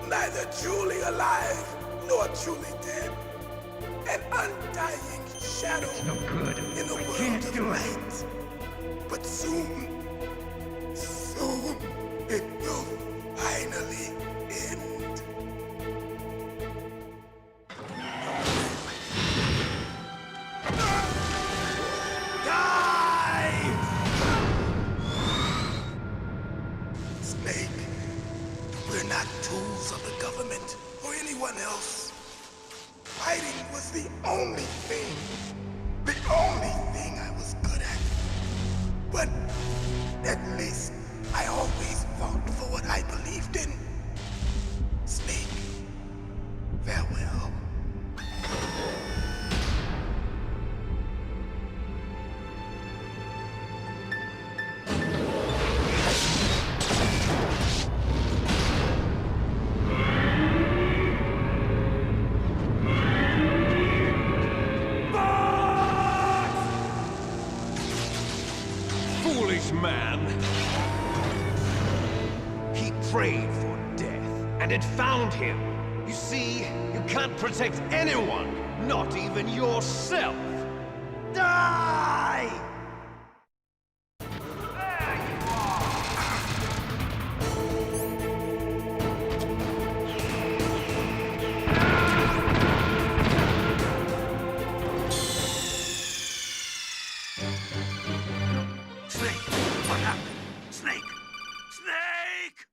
neither truly alive nor truly dead. An undying shadow in a world of light. But soon, it will finally end. Die! Snake, we're not tools of the government or anyone else. Fighting was the only thing I was good at. But at least I always fought for what I believed in. Snake, farewell. Foolish man. He prayed for death, and it found him. You see, you can't protect anyone, not even yourself. Die! Snake! What happened? Snake! Snake!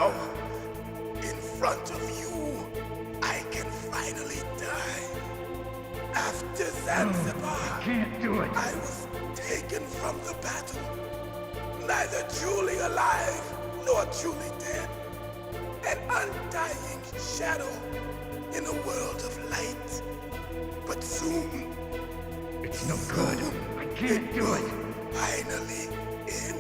Now, in front of you, I can finally die. After Zanzibar, I can't do it. I was taken from the battle, neither truly alive nor truly dead. An undying shadow in a world of light. But soon, It's no good. I can't do it. finally end.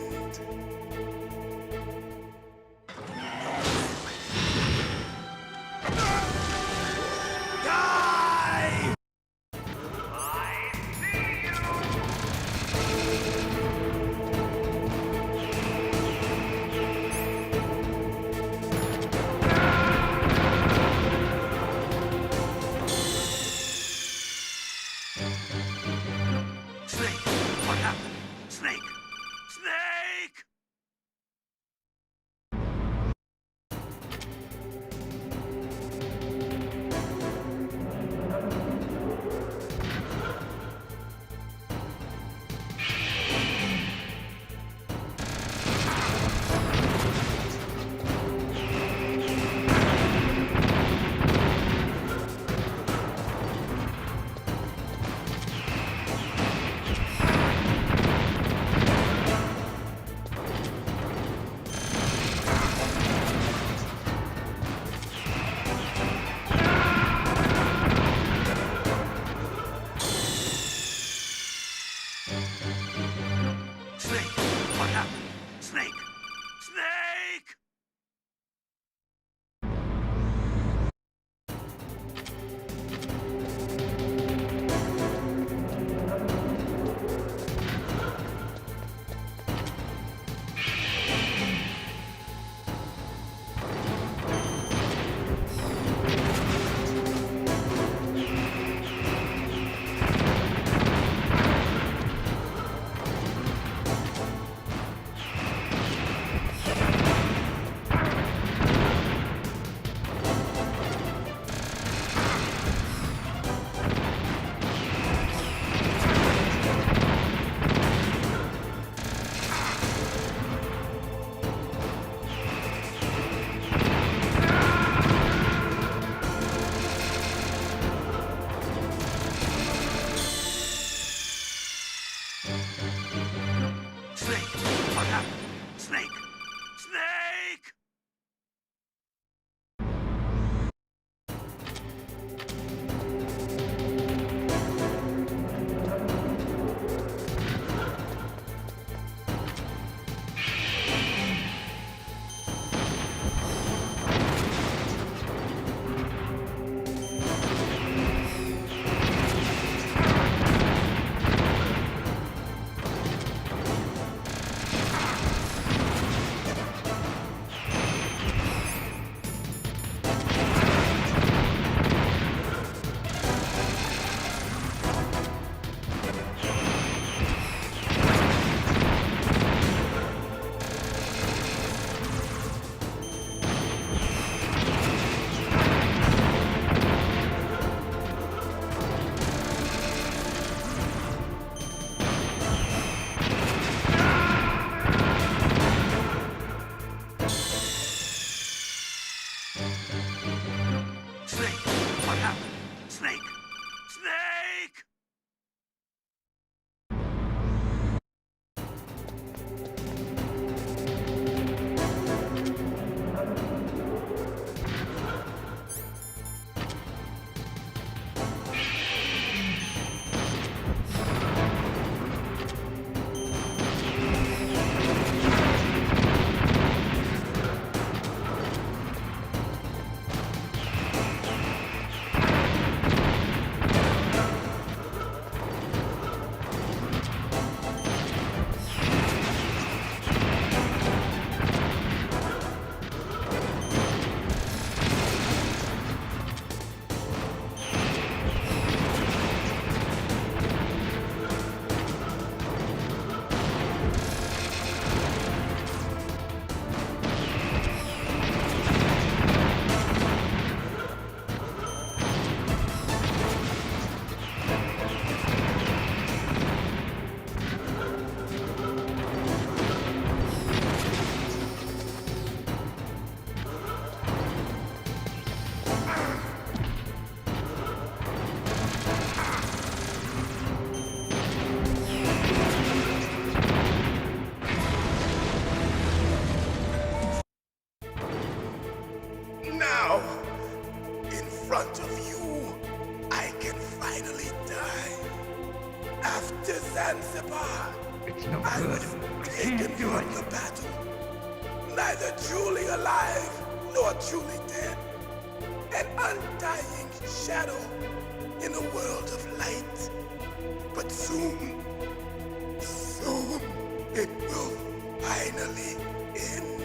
Die! Snake! What happened? Snake! Snake! Snake! What happened? Snake! Snake! Snake! What happened? Snake! Snake! now, in front of you, I can finally die. After Zanzibar, It's no I good. was I taken can't do from it. the battle, neither truly alive nor truly dead. An undying shadow in a world of light. But soon, it will finally end.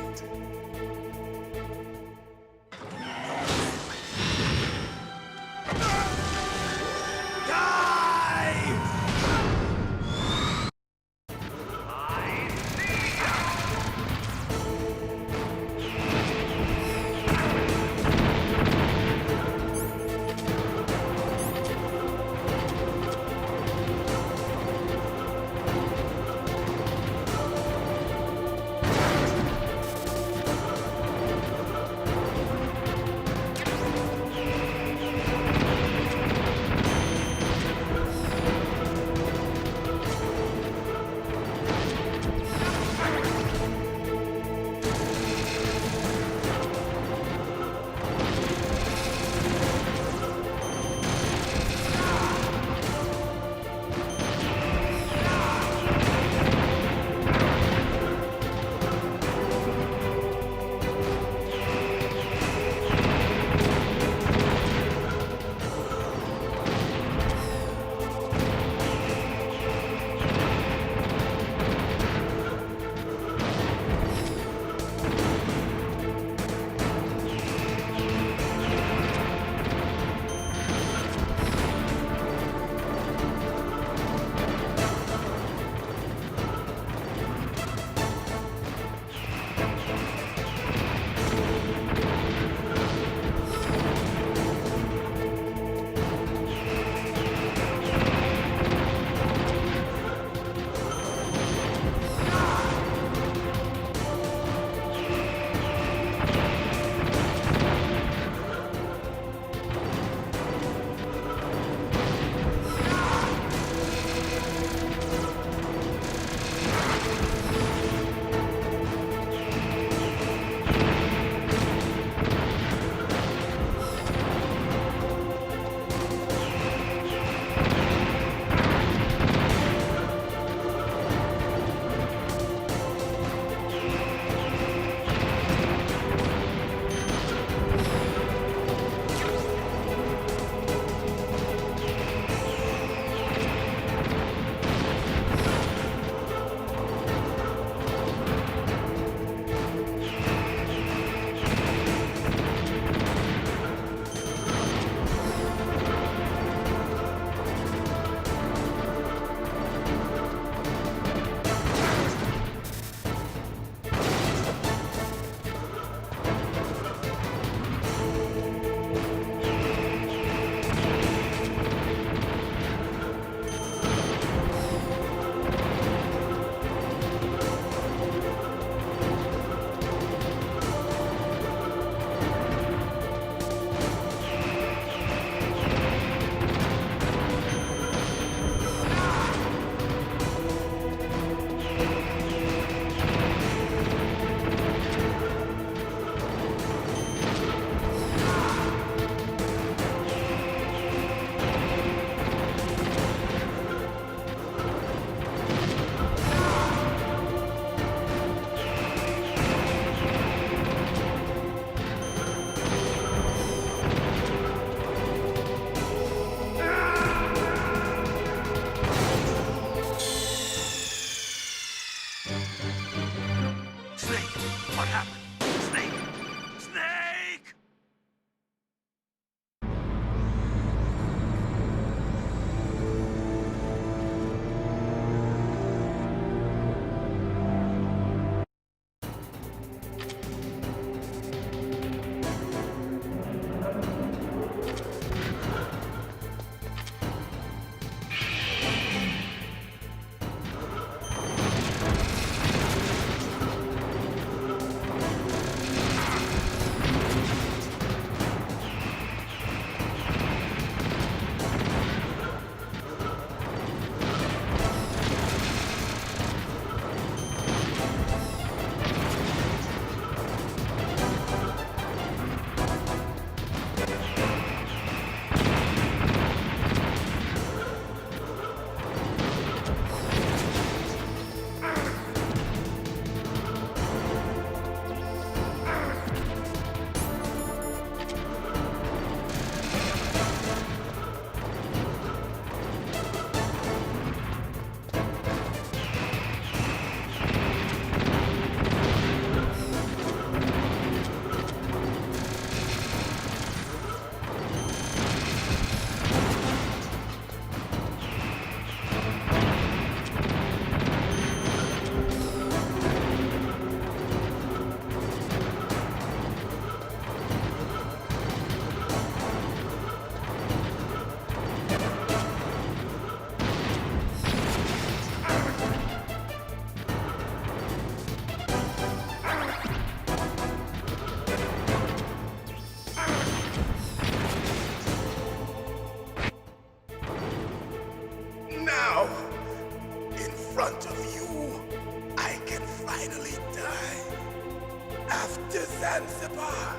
After Zanzibar,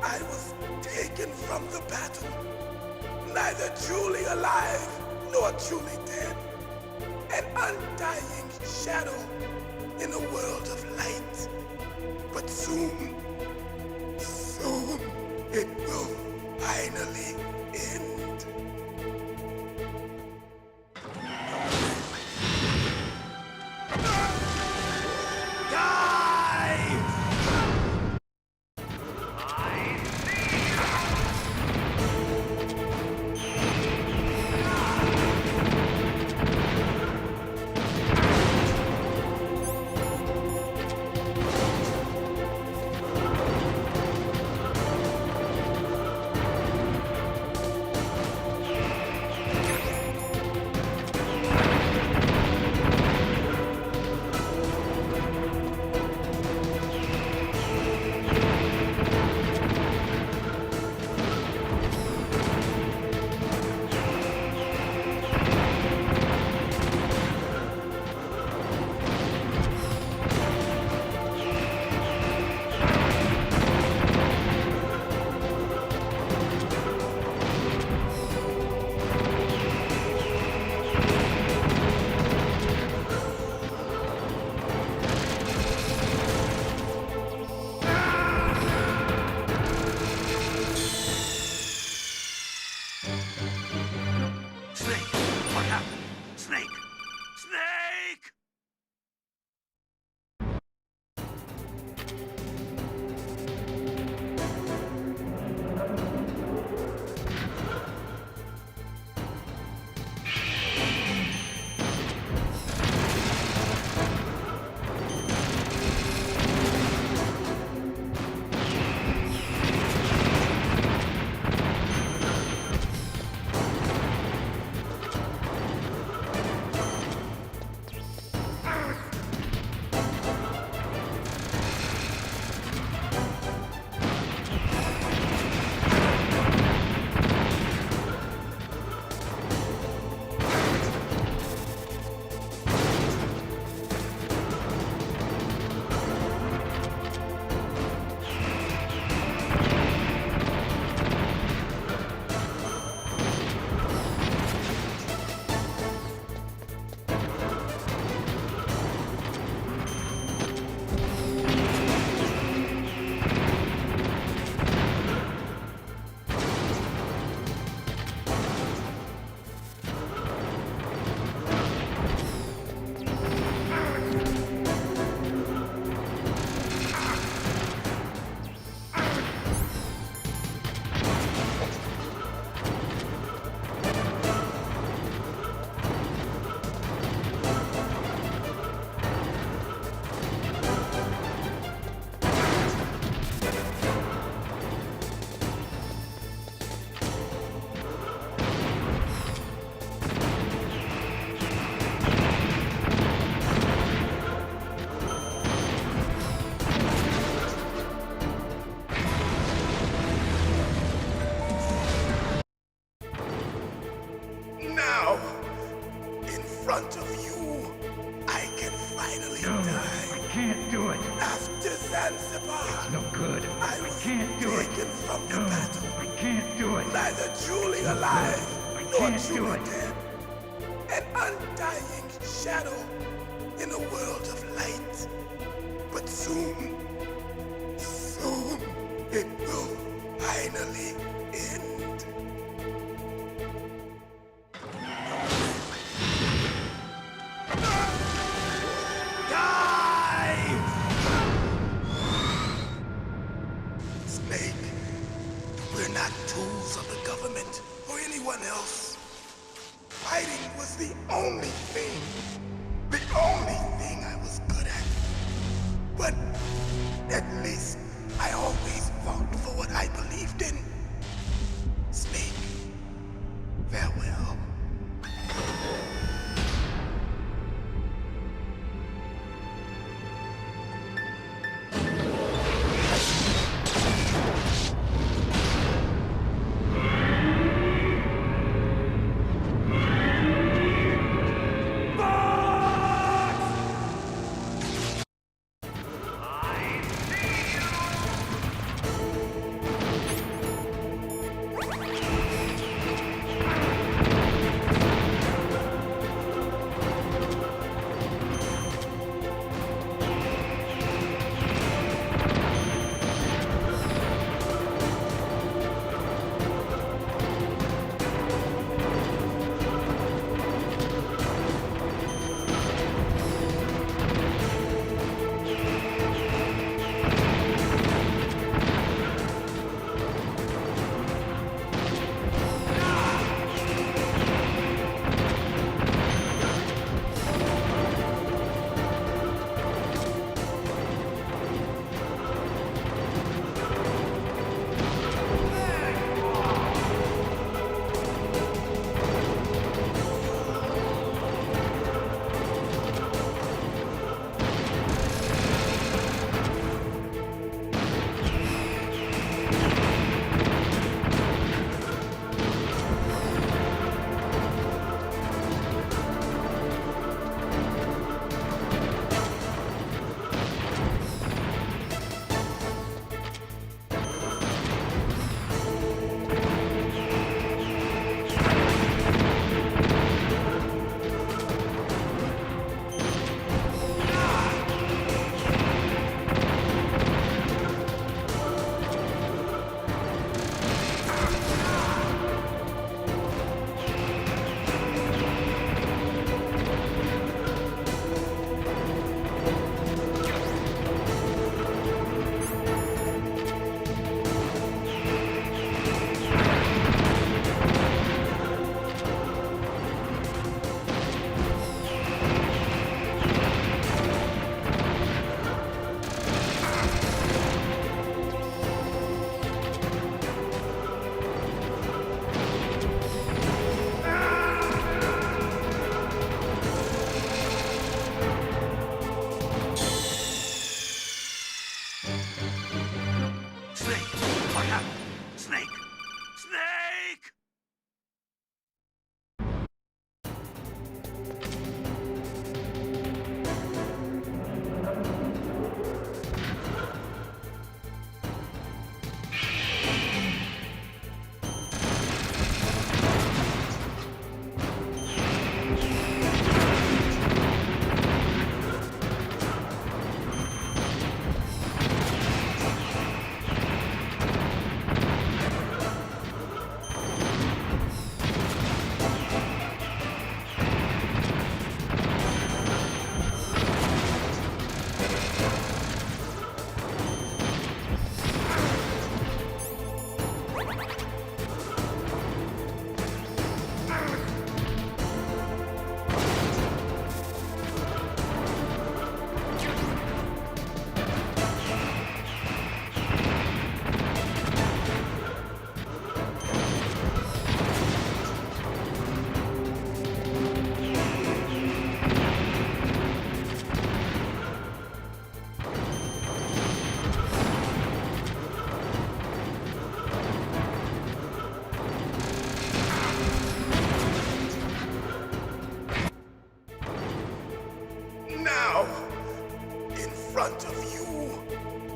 I was taken from the battle, neither truly alive nor truly dead, an undying shadow in a world of light. But soon it will finally end. front of you, I can finally die. I can't do it. After Zanzibar, It's no good. I was can't do it. taken from the battle. I can't do it. Neither truly No alive good. I nor can't do truly it. dead. An undying shadow in a world of light. But soon it will finally end. Snake, we're not tools of the government or anyone else. Fighting was the only thing I was good at. But at least I always fought for what I believed in. Snake, farewell.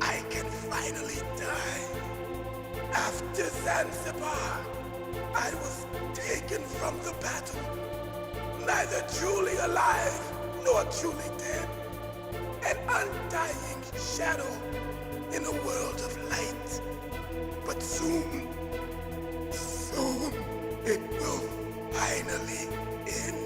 I can finally die. After Zanzibar, I was taken from the battle, neither truly alive nor truly dead, an undying shadow in a world of light. But soon, it will finally end.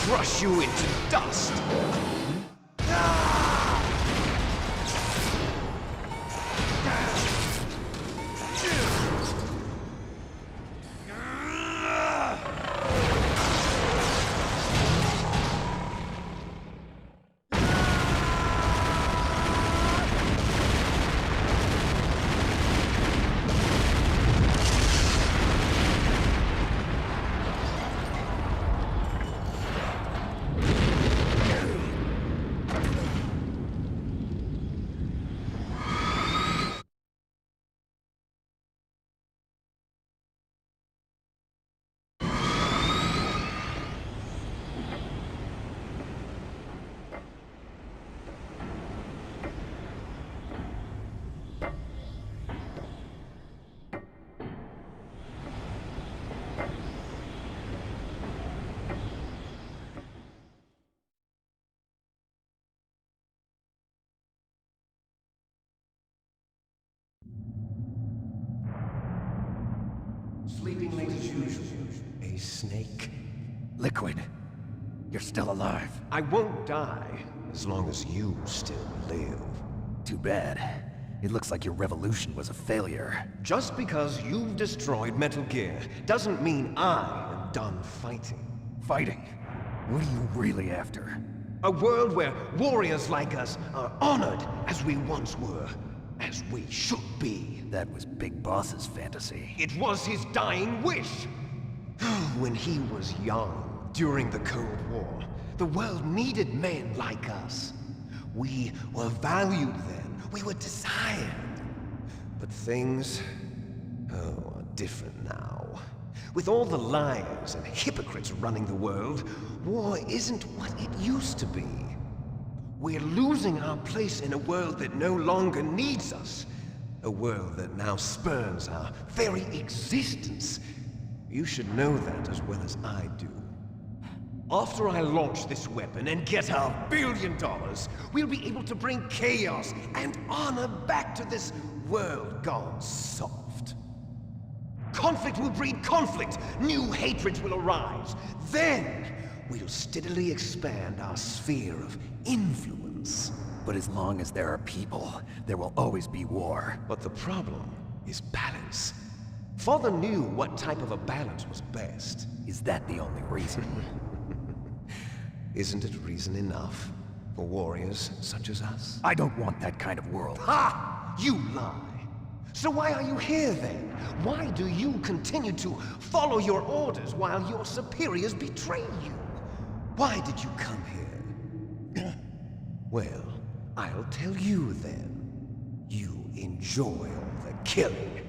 Crush you into dust! Sleeping late as usual. A snake. Liquid, you're still alive. I won't die as long as you still live. Too bad. It looks like your revolution was a failure. Just because you've destroyed Metal Gear doesn't mean I am done fighting. Fighting? What are you really after? A world where warriors like us are honored as we once were. As we should be. That was Big Boss's fantasy. It was his dying wish. When he was young, during the Cold War, the world needed men like us. We were valued then. We were desired. But things, are different now. With all the liars and hypocrites running the world, war isn't what it used to be. We're losing our place in a world that no longer needs us. A world that now spurns our very existence. You should know that as well as I do. After I launch this weapon and get our $1 billion, we'll be able to bring chaos and honor back to this world gone soft. Conflict will breed conflict. New hatreds will arise. Then, we'll steadily expand our sphere of influence. But as long as there are people, there will always be war. But the problem is balance. Father knew what type of a balance was best. Is that the only reason? Isn't it reason enough for warriors such as us? I don't want that kind of world. Ha! You lie! So why are you here then? Why do you continue to follow your orders while your superiors betray you? Why did you come here? Well, I'll tell you then. You enjoy all the killing.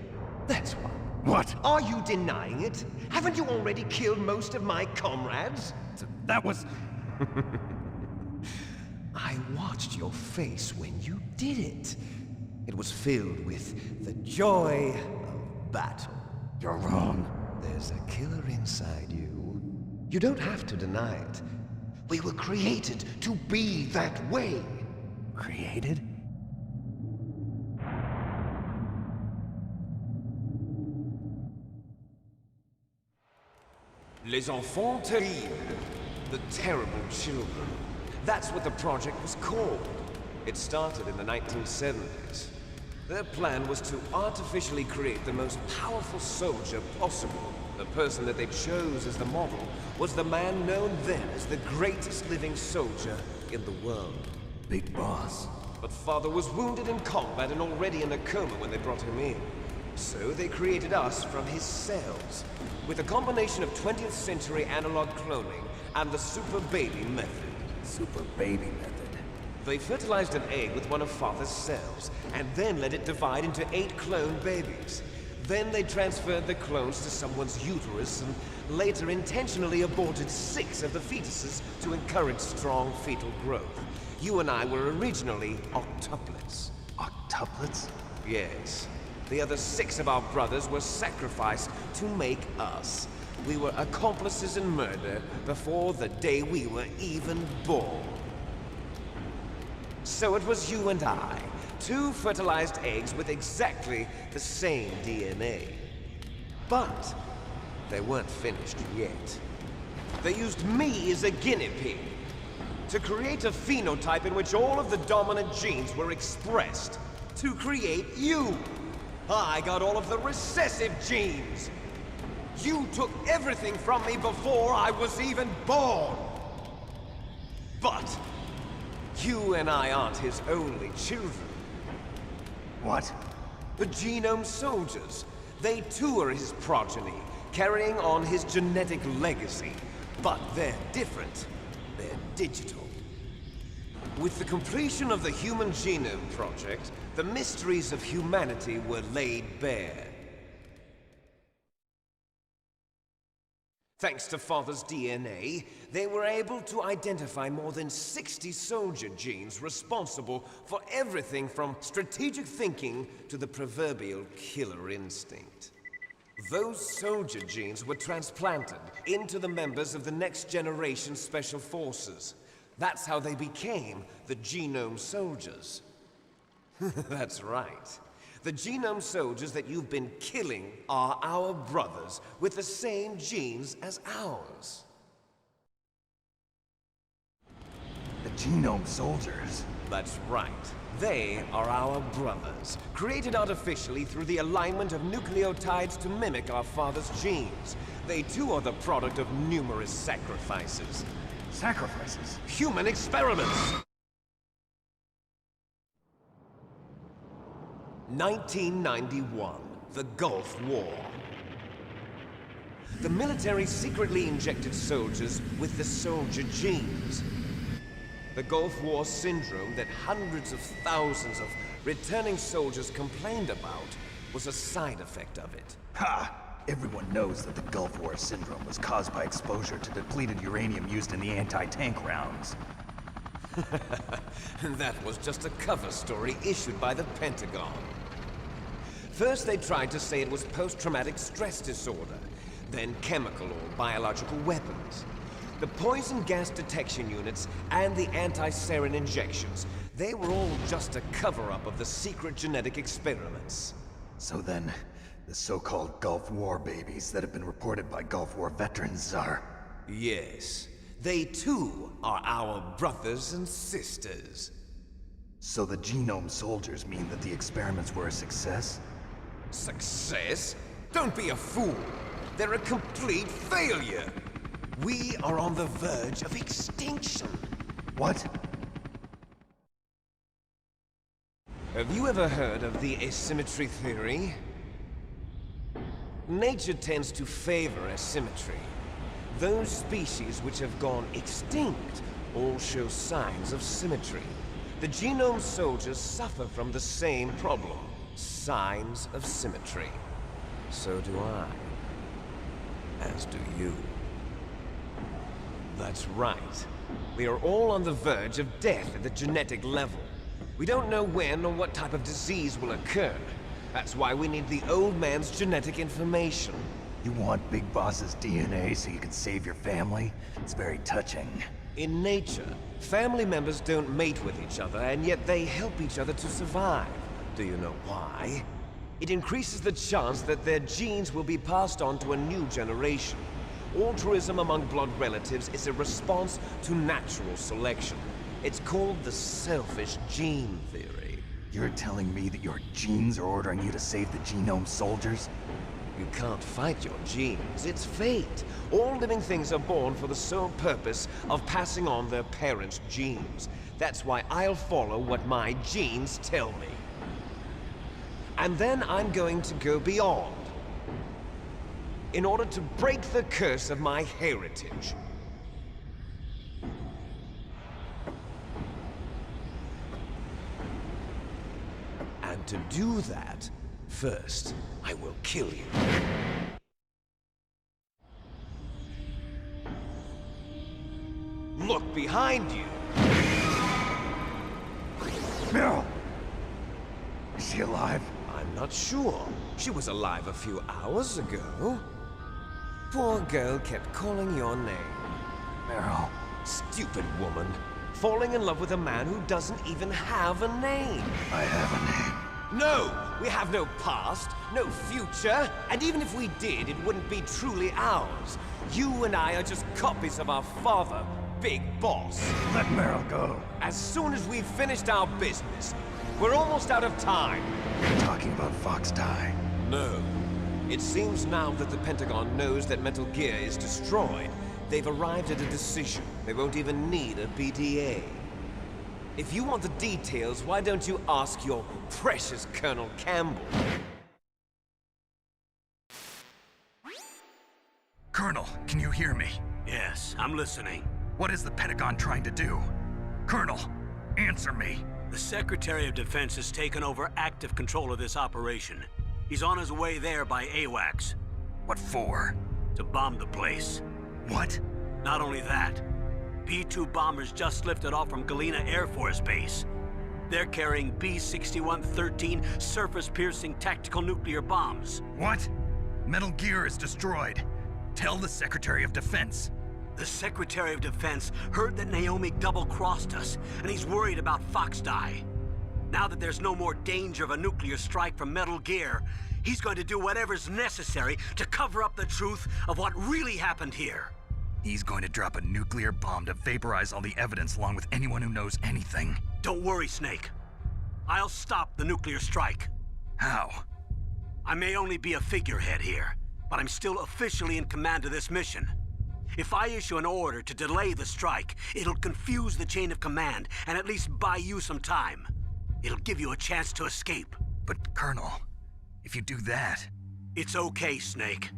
That's why. What? Are you denying it? Haven't you already killed most of my comrades? That was... I watched your face when you did it. It was filled with the joy of battle. You're wrong. There's a killer inside you. You don't have to deny it. We were created to be that way. Created? Les enfants terribles. The terrible children. That's what the project was called. It started in the 1970s. Their plan was to artificially create the most powerful soldier possible. The person that they chose as the model was the man known then as the greatest living soldier in the world. Big boss. But Father was wounded in combat and already in a coma when they brought him in. So they created us from his cells, with a combination of 20th century analog cloning and the super baby method. Super baby method. They fertilized an egg with one of Father's cells, and then let it divide into 8 clone babies. Then they transferred the clones to someone's uterus, and later intentionally aborted 6 of the fetuses to encourage strong fetal growth. You and I were originally octuplets. Octuplets? Yes. The other 6 of our brothers were sacrificed to make us. We were accomplices in murder before the day we were even born. So it was you and I, 2 fertilized eggs with exactly the same DNA. But they weren't finished yet. They used me as a guinea pig to create a phenotype in which all of the dominant genes were expressed. To create you! I got all of the recessive genes! You took everything from me before I was even born! But you and I aren't his only children. What? The Genome Soldiers. They too are his progeny, carrying on his genetic legacy. But they're different. They're digital. With the completion of the Human Genome Project, the mysteries of humanity were laid bare. Thanks to Father's DNA, they were able to identify more than 60 soldier genes responsible for everything from strategic thinking to the proverbial killer instinct. Those soldier genes were transplanted into the members of the next generation special forces. That's how they became the Genome Soldiers. That's right. The Genome Soldiers that you've been killing are our brothers with the same genes as ours. The Genome Soldiers? That's right. They are our brothers, created artificially through the alignment of nucleotides to mimic our father's genes. They too are the product of numerous sacrifices. Sacrifices? Human experiments! 1991, the Gulf War. The military secretly injected soldiers with the soldier genes. The Gulf War syndrome that hundreds of thousands of returning soldiers complained about was a side effect of it. Ha! Everyone knows that the Gulf War syndrome was caused by exposure to depleted uranium used in the anti-tank rounds. That was just a cover story issued by the Pentagon. First they tried to say it was post-traumatic stress disorder, then chemical or biological weapons. The poison gas detection units and the anti-sarin injections, they were all just a cover-up of the secret genetic experiments. So then, the so-called Gulf War babies that have been reported by Gulf War veterans are... Yes. They too are our brothers and sisters. So the Genome Soldiers mean that the experiments were a success? Success? Don't be a fool! They're a complete failure! We are on the verge of extinction! What? Have you ever heard of the asymmetry theory? Nature tends to favor asymmetry. Those species which have gone extinct all show signs of symmetry. The Genome Soldiers suffer from the same problem. Signs of symmetry. So do I. As do you. That's right. We are all on the verge of death at the genetic level. We don't know when or what type of disease will occur. That's why we need the old man's genetic information. You want Big Boss's DNA so you can save your family? It's very touching. In nature, family members don't mate with each other, and yet they help each other to survive. Do you know why? It increases the chance that their genes will be passed on to a new generation. Altruism among blood relatives is a response to natural selection. It's called the selfish gene theory. You're telling me that your genes are ordering you to save the genome soldiers? You can't fight your genes. It's fate. All living things are born for the sole purpose of passing on their parents' genes. That's why I'll follow what my genes tell me. And then I'm going to go beyond. In order to break the curse of my heritage. And to do that, first, I will kill you. Look behind you! Meryl! Is she alive? I'm not sure. She was alive a few hours ago. Poor girl kept calling your name. Meryl. Stupid woman. Falling in love with a man who doesn't even have a name. I have a name. No! We have no past, no future, and even if we did, it wouldn't be truly ours. You and I are just copies of our father, Big Boss. Let Meryl go. As soon as we've finished our business, we're almost out of time. You're talking about Fox Die. No. It seems now that the Pentagon knows that Metal Gear is destroyed. They've arrived at a decision. They won't even need a BDA. If you want the details, why don't you ask your precious Colonel Campbell? Colonel, can you hear me? Yes, I'm listening. What is the Pentagon trying to do? Colonel, answer me. The Secretary of Defense has taken over active control of this operation. He's on his way there by AWACS. What for? To bomb the place. What? Not only that, B-2 bombers just lifted off from Galena Air Force Base. They're carrying B-6113 surface-piercing tactical nuclear bombs. What? Metal Gear is destroyed. Tell the Secretary of Defense. The Secretary of Defense heard that Naomi double-crossed us, and he's worried about Fox Die. Now that there's no more danger of a nuclear strike from Metal Gear, he's going to do whatever's necessary to cover up the truth of what really happened here. He's going to drop a nuclear bomb to vaporize all the evidence along with anyone who knows anything. Don't worry, Snake. I'll stop the nuclear strike. How? I may only be a figurehead here, but I'm still officially in command of this mission. If I issue an order to delay the strike, it'll confuse the chain of command and at least buy you some time. It'll give you a chance to escape. But, Colonel, if you do that... It's okay, Snake.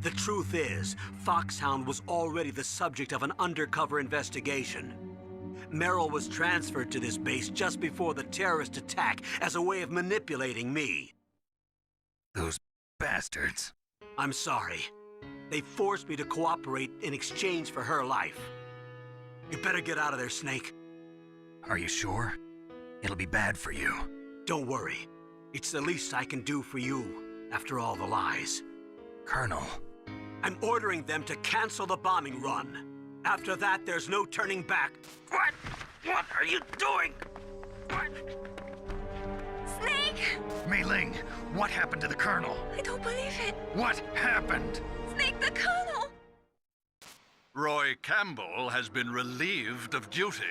The truth is, Foxhound was already the subject of an undercover investigation. Meryl was transferred to this base just before the terrorist attack as a way of manipulating me. Those bastards. I'm sorry. They forced me to cooperate in exchange for her life. You better get out of there, Snake. Are you sure? It'll be bad for you. Don't worry. It's the least I can do for you, after all the lies. Colonel... I'm ordering them to cancel the bombing run. After that, there's no turning back. What? What are you doing? What? Snake! Mei Ling, what happened to the Colonel? I don't believe it. What happened? Snake, the Colonel! Roy Campbell has been relieved of duty.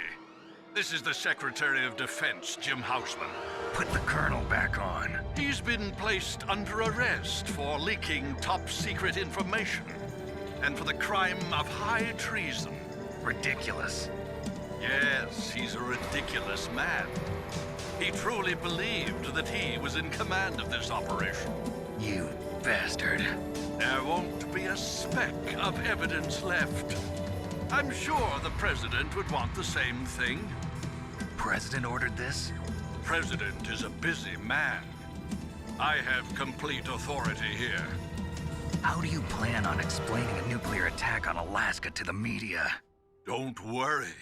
This is the Secretary of Defense, Jim Houseman. Put the Colonel back on. He's been placed under arrest for leaking top-secret information and for the crime of high treason. Ridiculous. Yes, he's a ridiculous man. He truly believed that he was in command of this operation. You bastard. There won't be a speck of evidence left. I'm sure the President would want the same thing. President ordered this? President is a busy man. I have complete authority here. How do you plan on explaining a nuclear attack on Alaska to the media? Don't worry.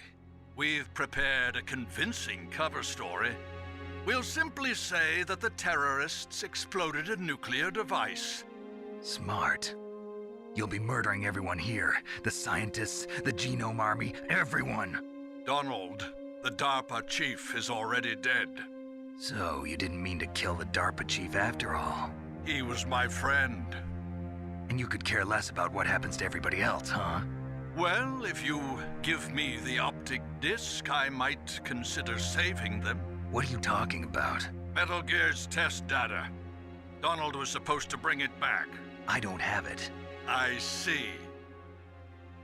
We've prepared a convincing cover story. We'll simply say that the terrorists exploded a nuclear device. Smart. You'll be murdering everyone here. The scientists, the genome army, everyone. Donald, the DARPA chief, is already dead. So, you didn't mean to kill the DARPA chief after all. He was my friend. And you could care less about what happens to everybody else, huh? Well, if you give me the optic disc, I might consider saving them. What are you talking about? Metal Gear's test data. Donald was supposed to bring it back. I don't have it. I see.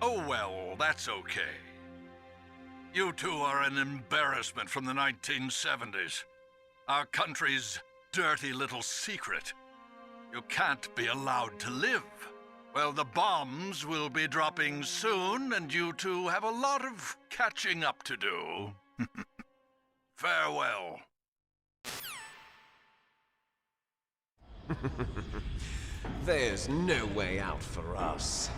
Oh well, that's okay. You two are an embarrassment from the 1970s. Our country's dirty little secret. You can't be allowed to live. Well, the bombs will be dropping soon, and you two have a lot of catching up to do. Farewell. There's no way out for us.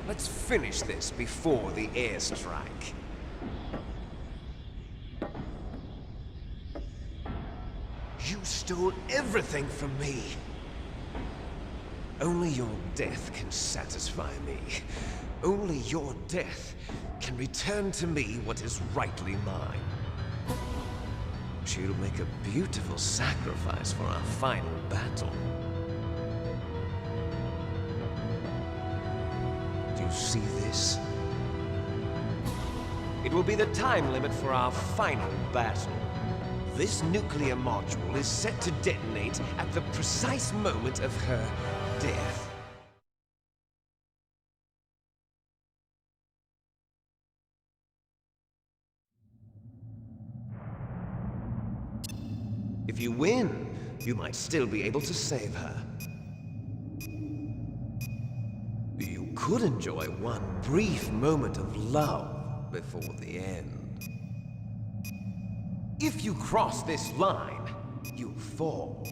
Let's finish this before the airstrike. You stole everything from me. Only your death can satisfy me. Only your death can return to me what is rightly mine. She'll make a beautiful sacrifice for our final battle. Do you see this? It will be the time limit for our final battle. This nuclear module is set to detonate at the precise moment of her death. If you win, you might still be able to save her. You could enjoy one brief moment of love before the end. If you cross this line, you fall.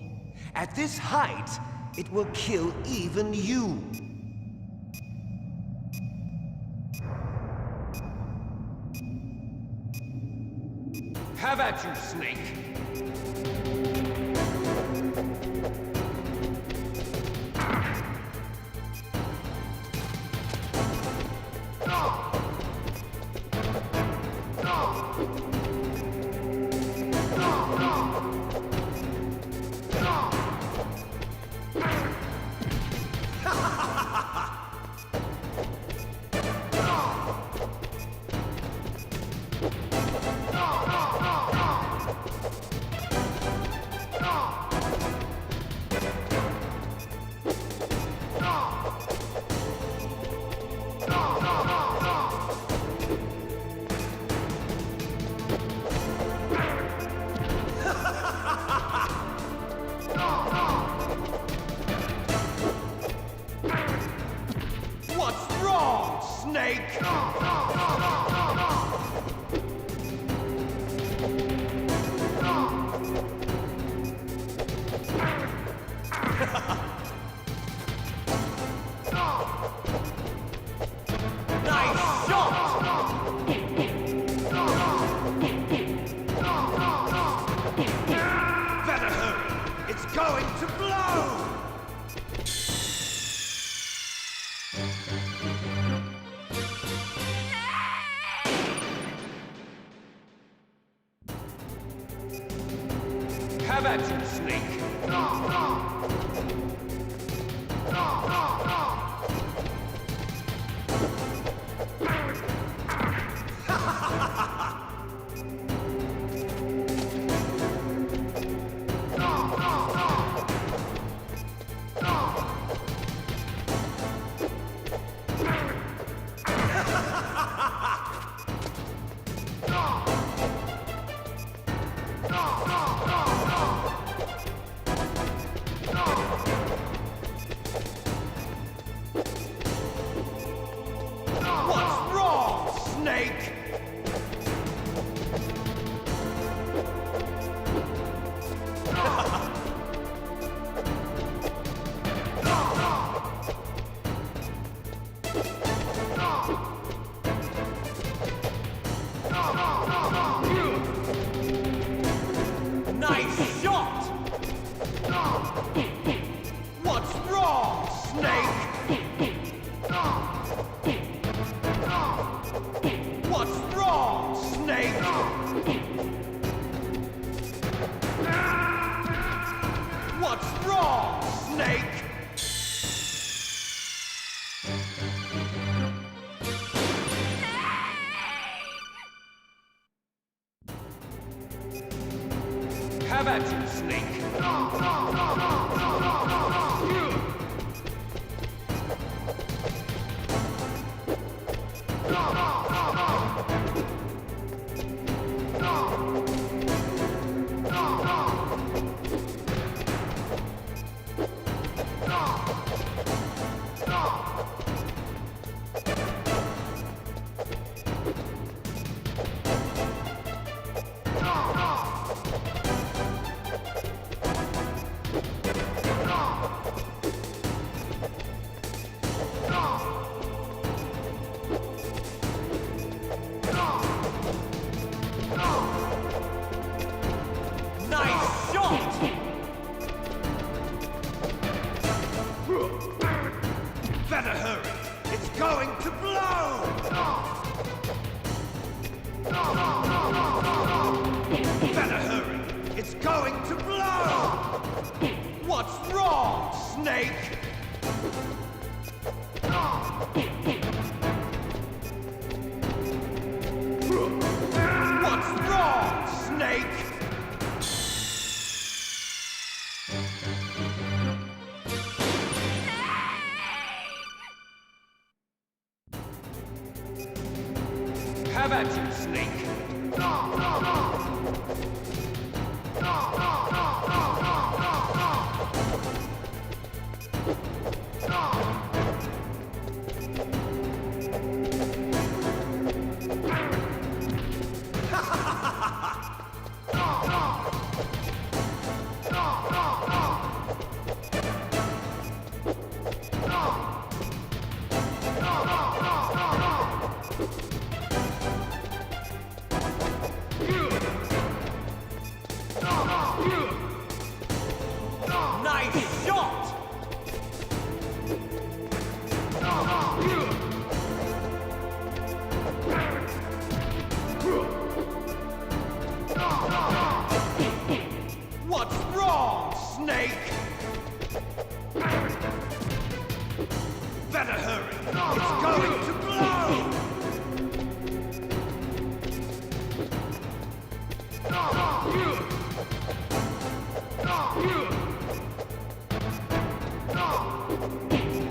At this height, it will kill even you. Have at you, Snake! What's wrong, Snake? Nice shot! Better hurry! It's going to blow! Have at you, Snake! Nice shot! What's wrong, Snake? What's wrong, Snake? What's wrong, Snake? Have at you, Snake. Nice shot! Better hurry. It's going to blow! Better hurry. It's going to blow! What's wrong, Snake? What's wrong, Snake? Have at you, Snake. Nice shot! What's wrong, Snake? Better hurry. It's going to blow!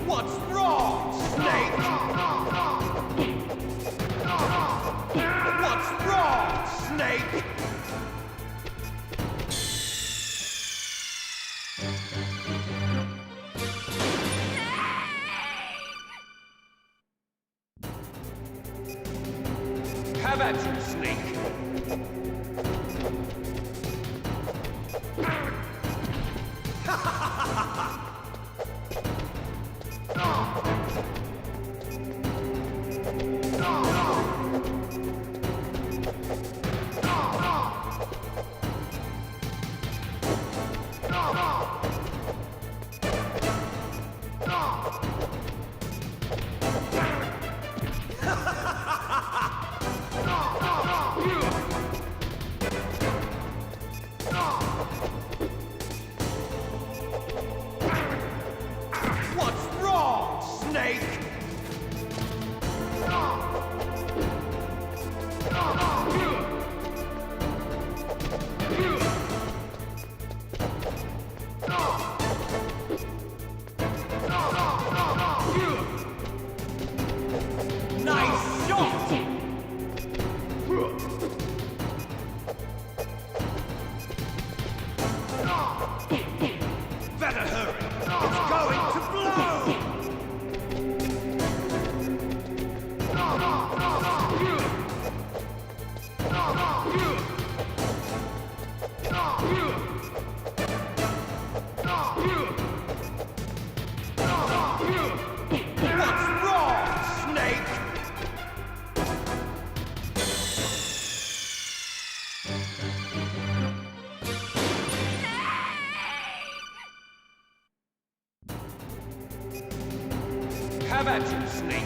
What's wrong, Snake? What's wrong, Snake? Have at you, Snake. Have at you, Snake.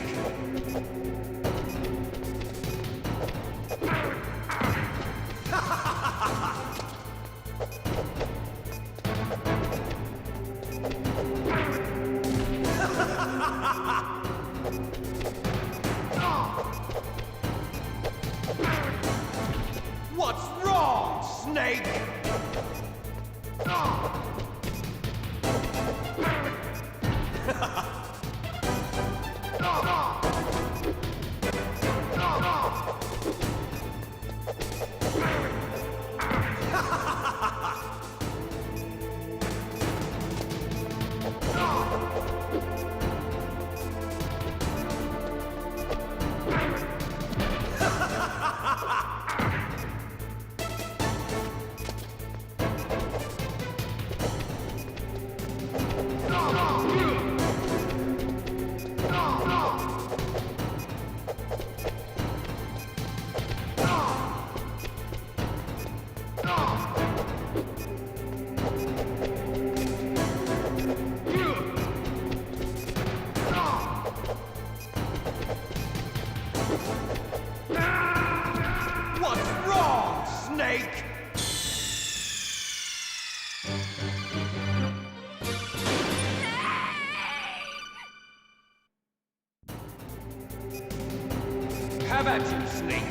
What's wrong, Snake? What's wrong, Snake? Have at you, Snake.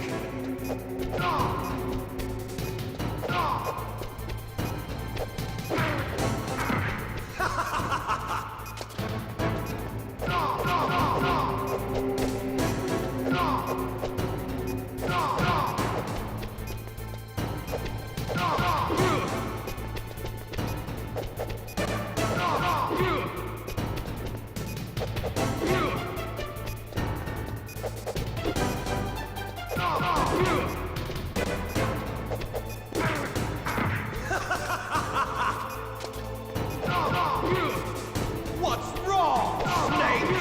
What's wrong, Snake?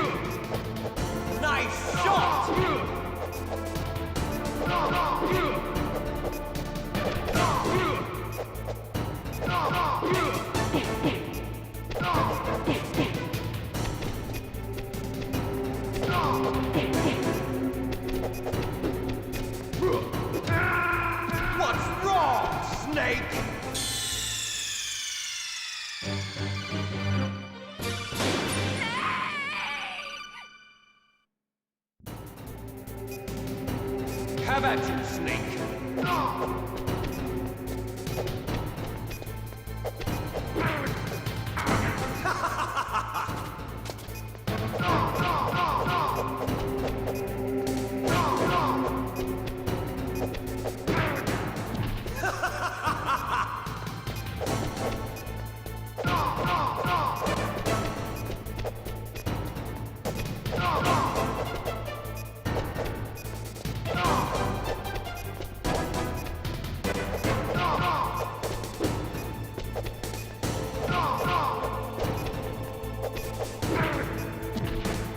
Nice shot! What's wrong, Snake? Have at you, Snake.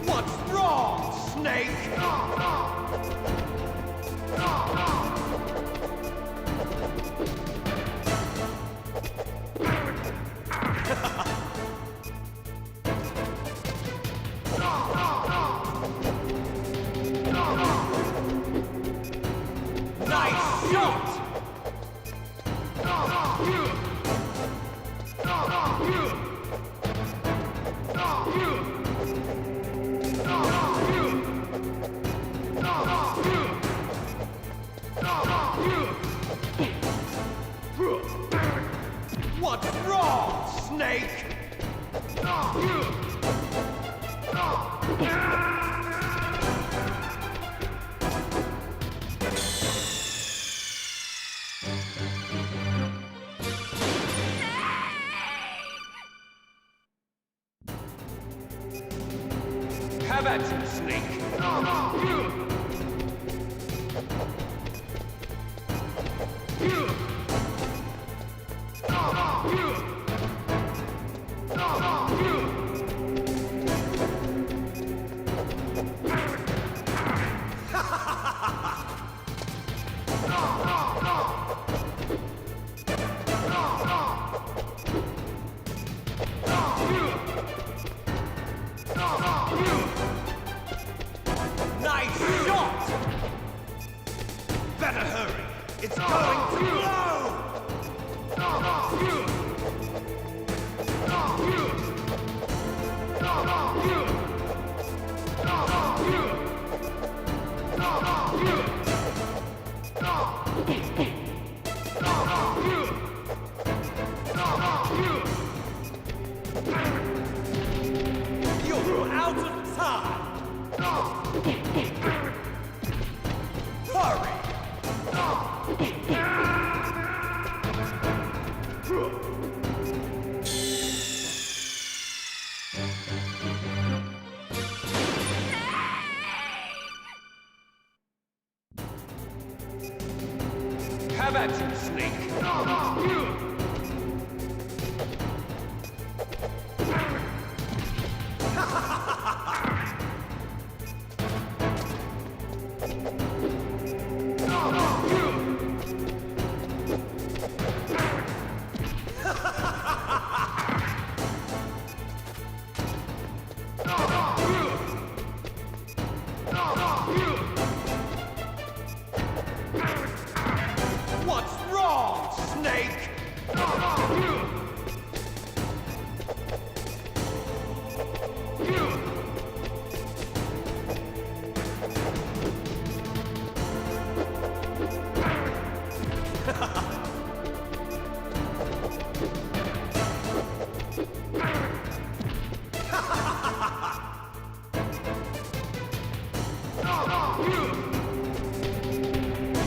What's wrong, Snake? Nice shot! What's wrong, Snake? Have at you, Snake. Have at you, Snake. What's wrong, Snake?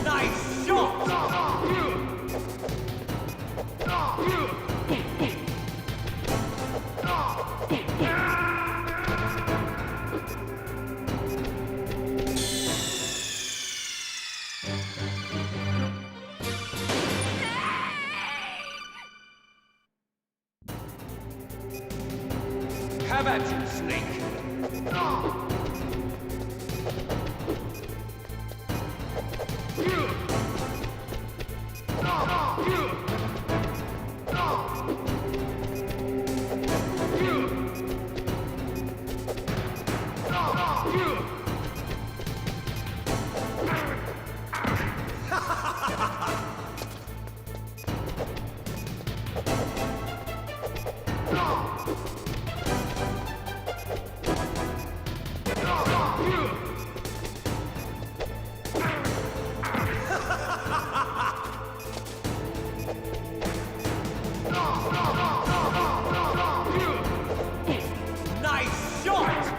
Nice shot! Have at you, Snake. Nice shot!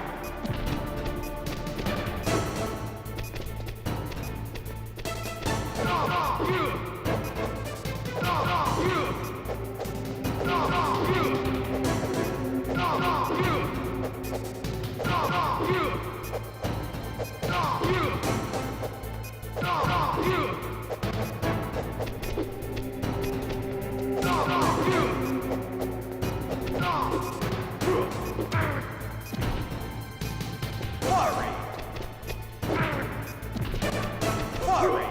Hurry! Hurry!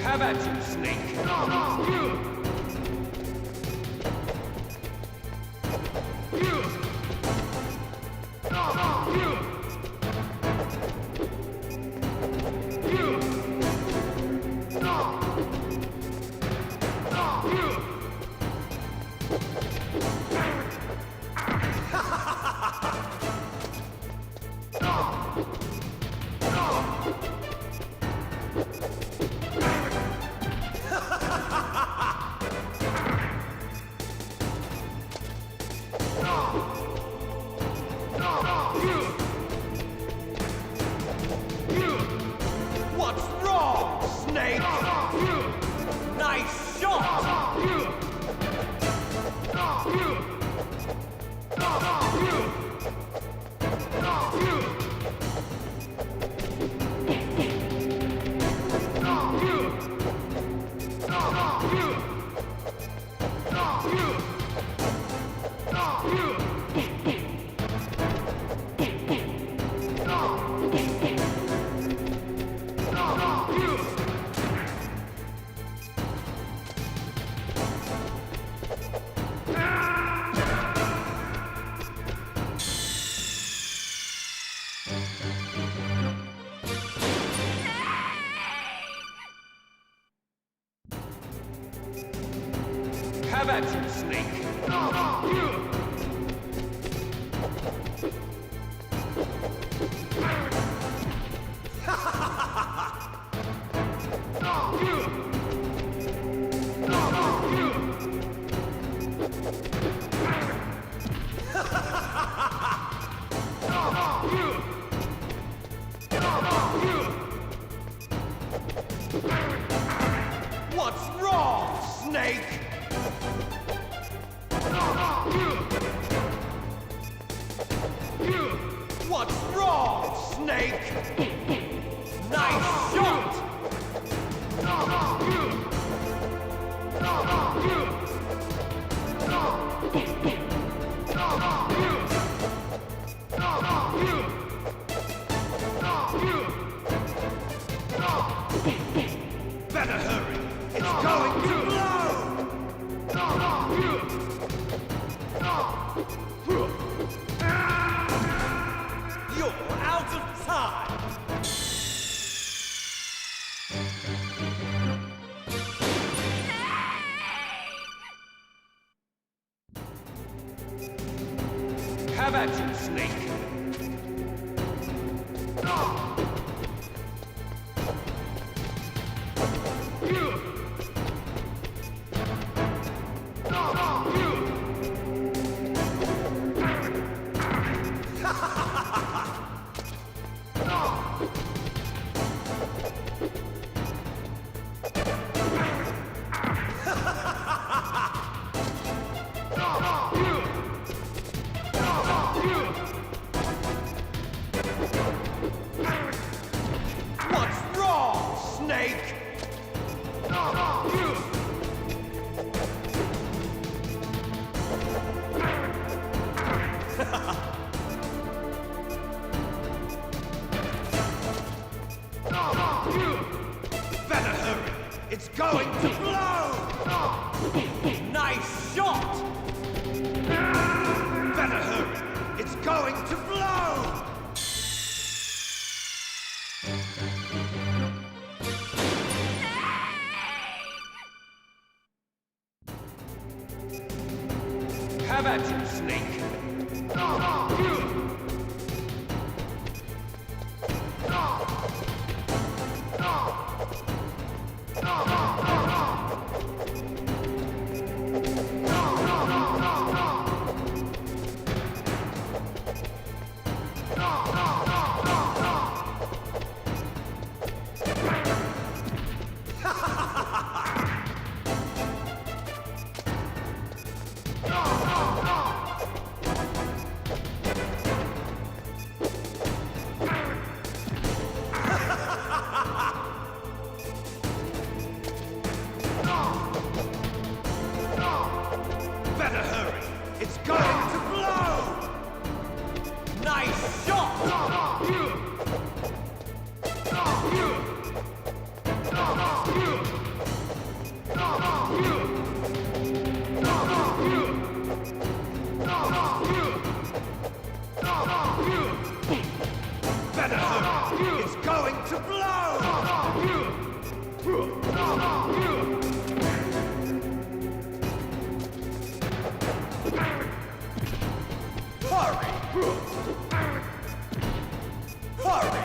Have at you, Snake. What's wrong, Snake? Nice shot! Have at you, Snake. Snake! Nice shot! Better hurry! It's going to blow! You're out of time! Have at you, Snake! What's wrong, Snake? Better hurry! It's going to blow! Nice shot! Better hurry! It's going to blow! Have at you, Snake! Better hurry! It's going to blow! Nice shot! Better hurry! It's going to blow! Hurry! Hurry!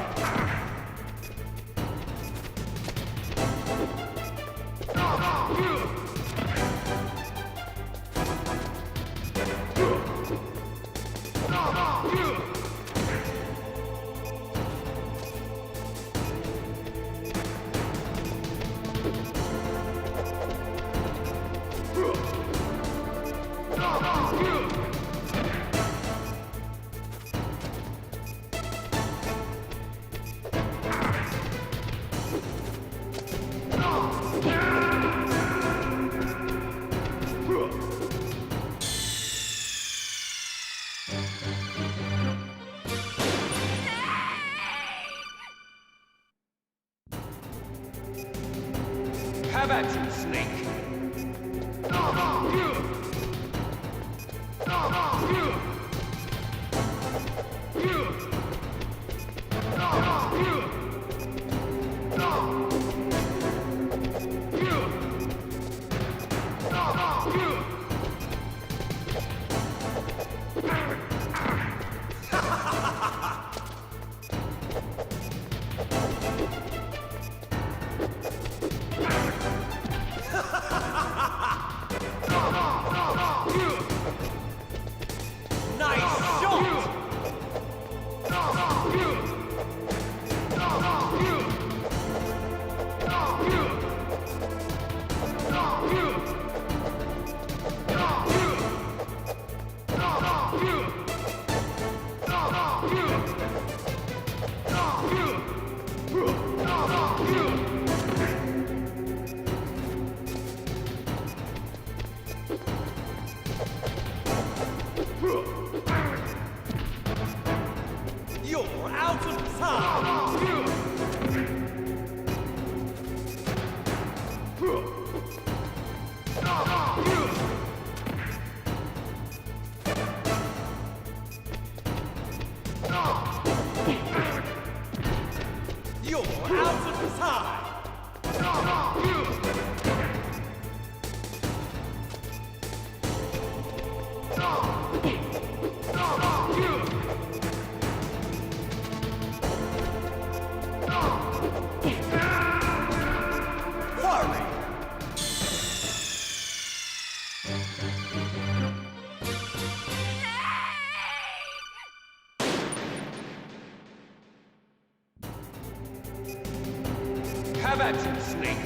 Have at you, Snake! You're out of time! You're out of time! Hurry! Have at you, Snake!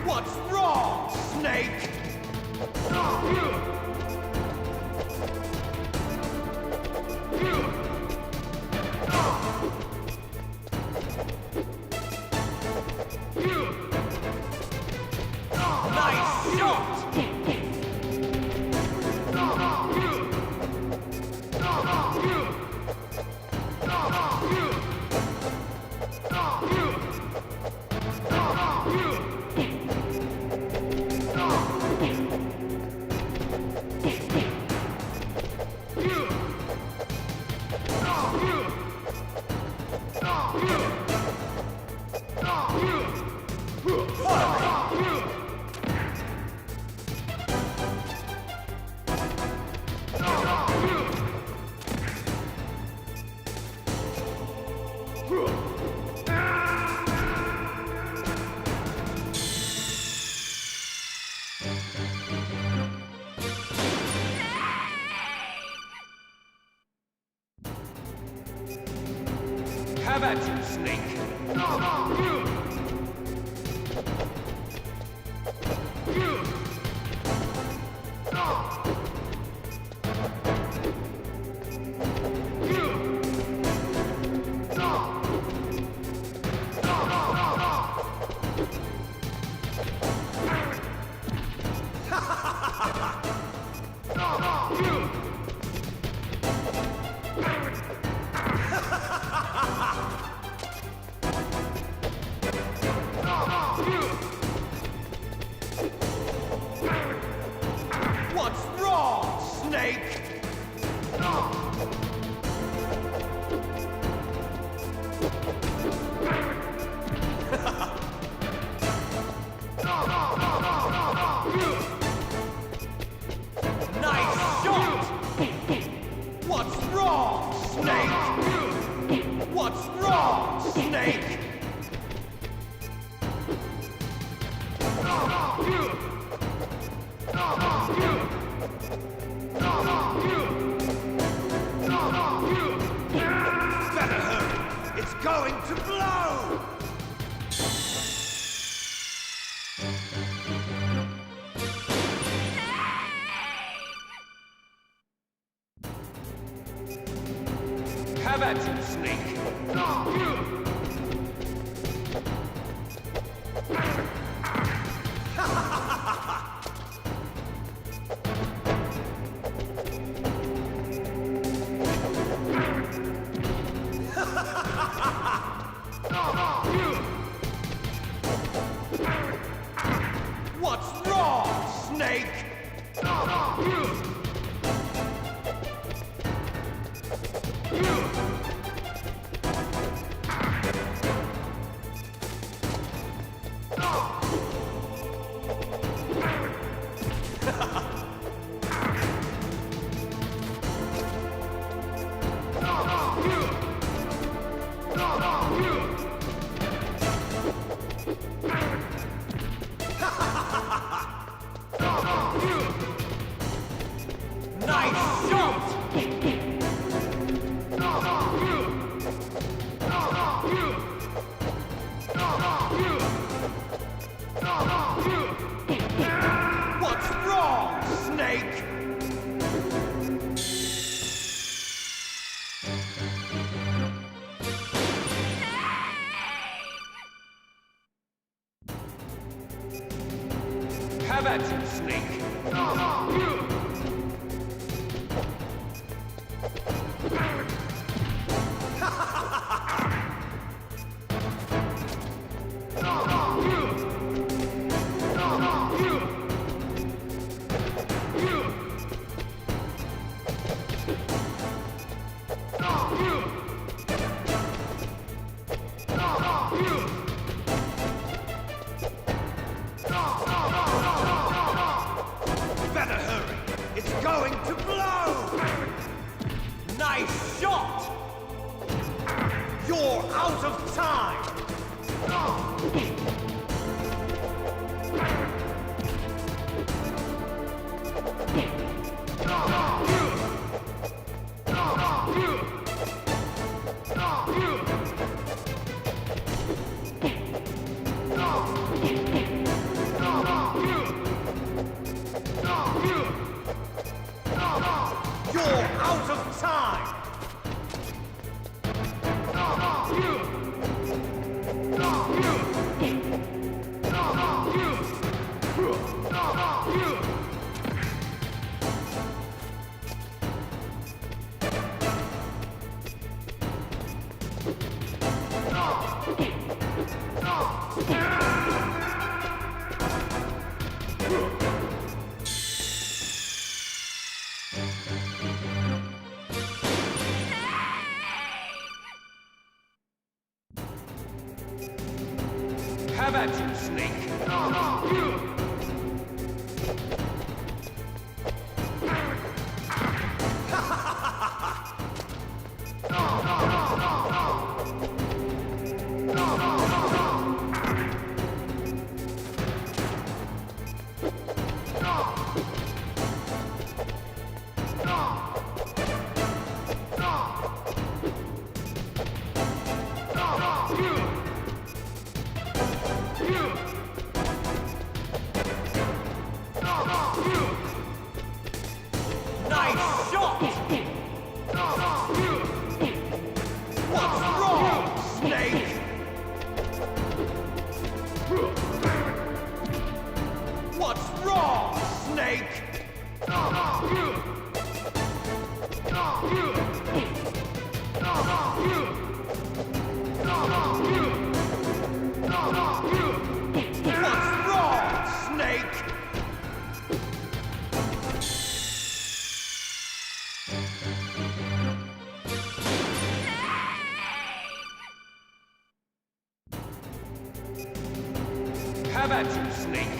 What's wrong, Snake? Nice shot! Have at you, Snake! What's wrong, Snake? Nice shot! What's wrong, Snake? What's wrong, Snake? Better hurry! It's going to blow! Have at you, Snake! What's wrong, Snake? Snake! Better hurry! It's going to blow! Nice shot! You're out of time! You're out of time! Have at you, Snake! Nice shot! What's wrong, Snake? What's wrong, Snake? What's wrong, Snake? Have at you, Snake!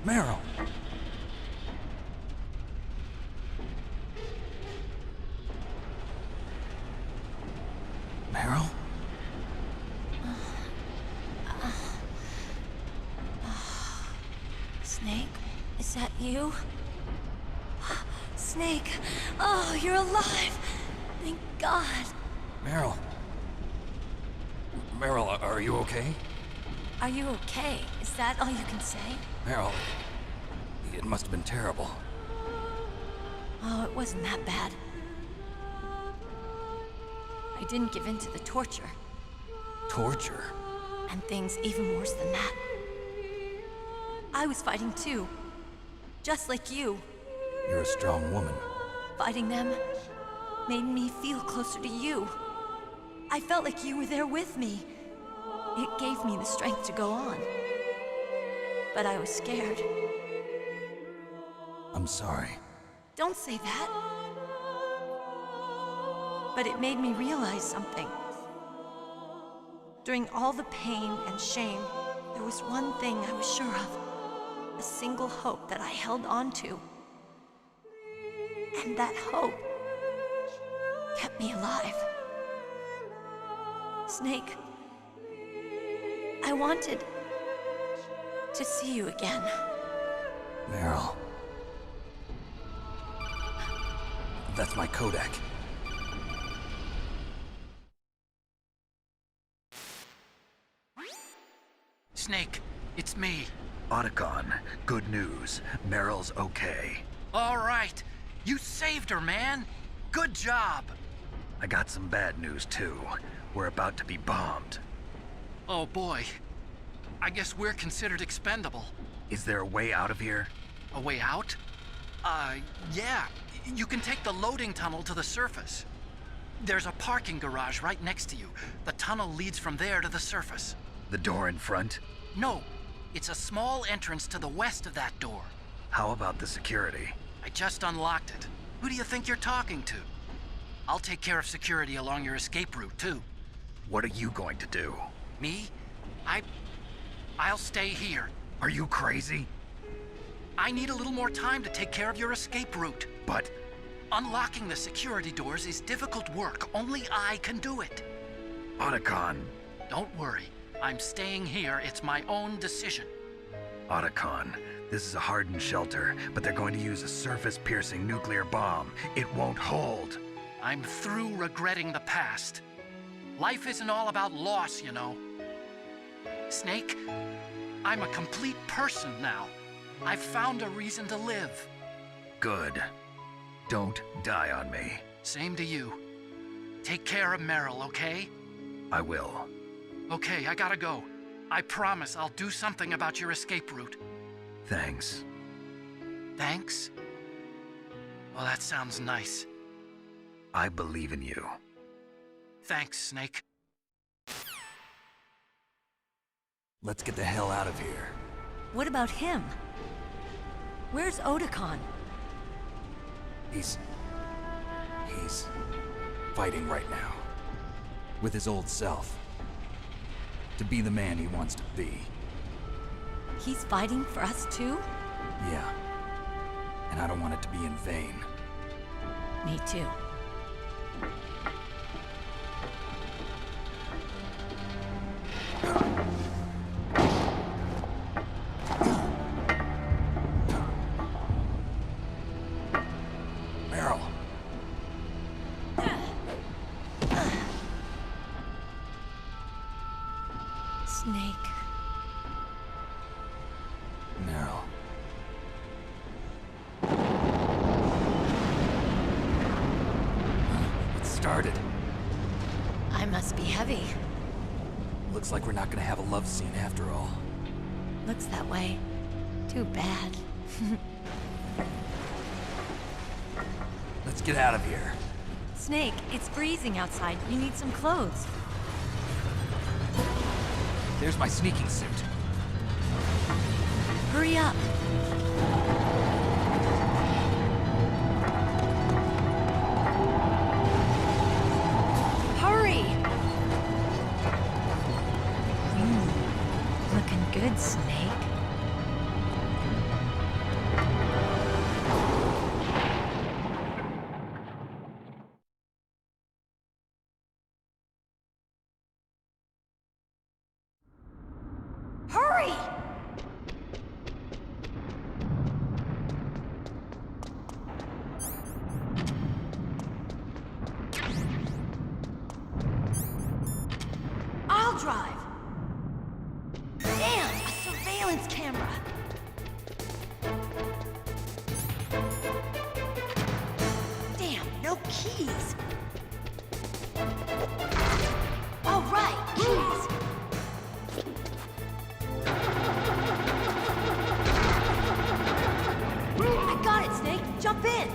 Meryl! Meryl? Snake, is that you? Snake, oh, you're alive! Thank God. Meryl. Meryl, are you okay? Are you okay? Is that all you can say? Meryl, it must have been terrible. Oh, it wasn't that bad. I didn't give in to the torture. Torture? And things even worse than that. I was fighting too. Just like you. You're a strong woman. Fighting them made me feel closer to you. I felt like you were there with me. It gave me the strength to go on. But I was scared. I'm sorry. Don't say that. But it made me realize something. During all the pain and shame, there was one thing I was sure of. A single hope that I held on to. And that hope kept me alive. Snake, I wanted to see you again. Meryl. That's my Kodak. Snake, it's me. Otacon, good news. Meryl's okay. All right. You saved her, man. Good job. I got some bad news, too. We're about to be bombed. Oh, boy. I guess we're considered expendable. Is there a way out of here? A way out? Yeah. You can take the loading tunnel to the surface. There's a parking garage right next to you. The tunnel leads from there to the surface. The door in front? No. It's a small entrance to the west of that door. How about the security? I just unlocked it. Who do you think you're talking to? I'll take care of security along your escape route, too. What are you going to do? Me? I'll stay here. Are you crazy? I need a little more time to take care of your escape route. But... unlocking the security doors is difficult work. Only I can do it. Otacon. Don't worry. I'm staying here. It's my own decision. Otacon, this is a hardened shelter, but they're going to use a surface-piercing nuclear bomb. It won't hold. I'm through regretting the past. Life isn't all about loss, you know. Snake, I'm a complete person now. I've found a reason to live. Good. Don't die on me. Same to you. Take care of Meryl, okay? I will. Okay, I gotta go. I promise I'll do something about your escape route. Thanks. Thanks? Well, that sounds nice. I believe in you. Thanks, Snake. Let's get the hell out of here. What about him? Where's Otacon? He's fighting right now. With his old self. To be the man he wants to be. He's fighting for us too? Yeah. And I don't want it to be in vain. Me too. Meryl. Snake. Meryl. It started. I must be heavy. Looks like we're not gonna have a love scene after all. Looks that way. Too bad. Let's get out of here. Snake, it's freezing outside. You need some clothes. There's my sneaking suit. Hurry up. Hurry! Looking good, Snake. Hurry! I'll drive. Damn, a surveillance camera. Damn, no keys. All right, keys. I got it, Snake. Jump in.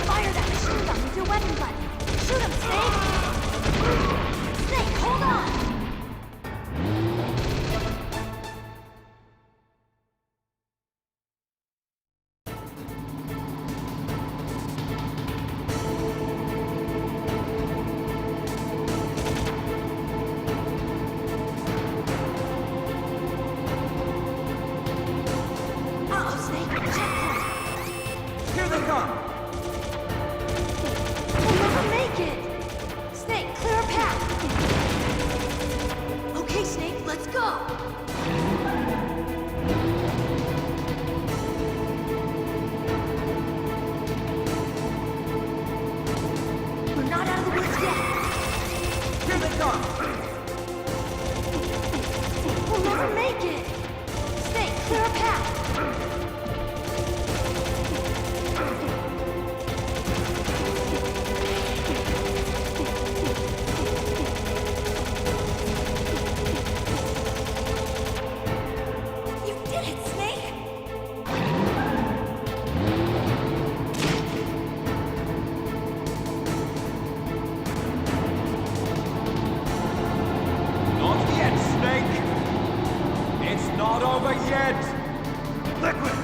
Fire that machine gun with your weapon button. Shoot him, Snake! Snake, hold on! Uh-oh, Snake, checkpoint! Here they come! We'll never make it! Snake, clear a path! Okay, Snake, let's go! We're not out of the woods yet! Here they come! We'll never make it! Snake, clear a path! You did it, Snake! Not yet, Snake! It's not over yet! Liquid!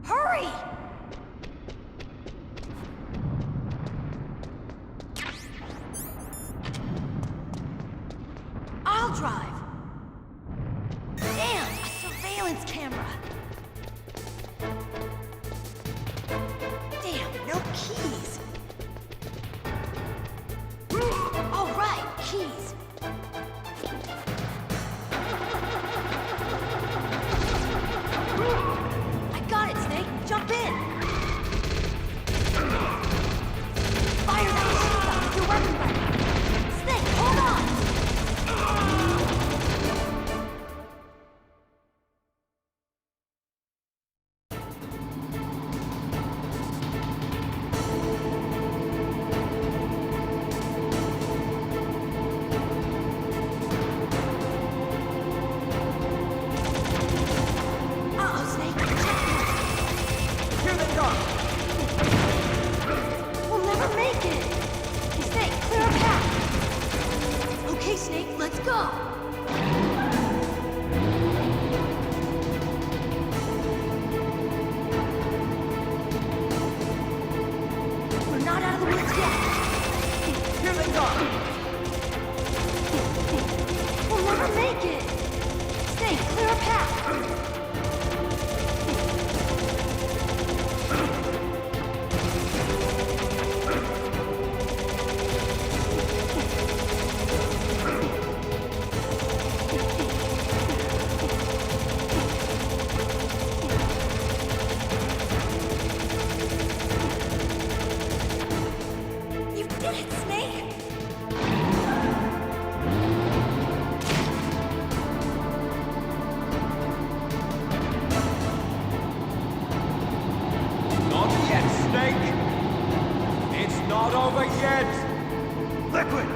Hurry! I'll drive. Damn, a surveillance camera. Damn, no keys. All right, keys. I got it, Snake. Jump in. Fire that machine gun with your weapon button. Snake, hold on. Snake, let's go! We're not out of the woods yet! Here they come! We'll never make it! Snake, clear a path! You did it, Snake! Not yet, Snake! It's not over yet! Liquid!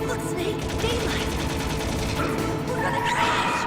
Look, Snake! Daylight! We're gonna crash!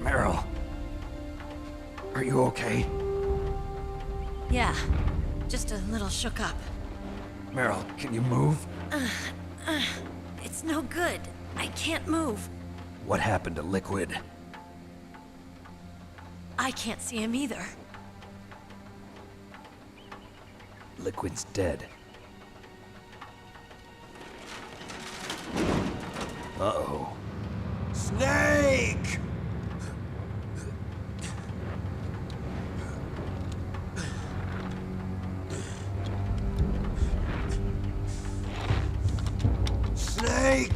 Meryl. Are you okay? Yeah, just a little shook up. Meryl, can you move? It's no good. I can't move. What happened to Liquid? I can't see him either. Liquid's dead. Uh-oh. Snake! Snake!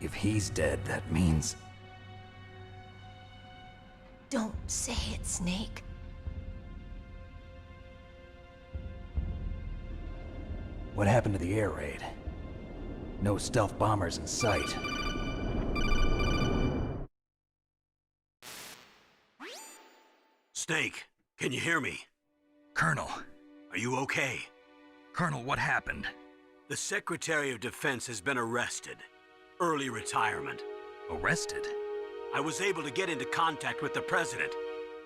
If he's dead, that means... Don't say it, Snake. What happened to the air raid? No stealth bombers in sight. Snake, can you hear me? Colonel, Are you okay? Colonel, what happened? The Secretary of Defense has been arrested. Early retirement. Arrested? I was able to get into contact with the President.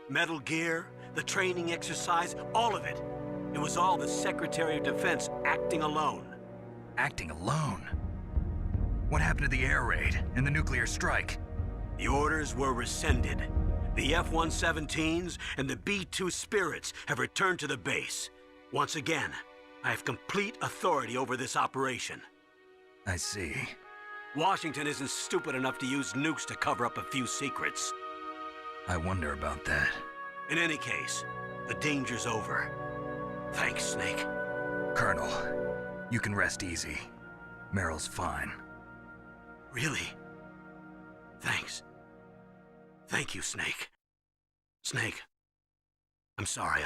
Metal Gear, the training exercise, all of it. It was all the Secretary of Defense acting alone. Acting alone? What happened to the air raid and the nuclear strike? The orders were rescinded. The F-117s and the B-2 Spirits have returned to the base. Once again, I have complete authority over this operation. I see. Washington isn't stupid enough to use nukes to cover up a few secrets. I wonder about that. In any case, the danger's over. Thanks, Snake. Colonel, you can rest easy. Meryl's fine. Really? Thanks. Thank you, Snake. Snake, I'm sorry.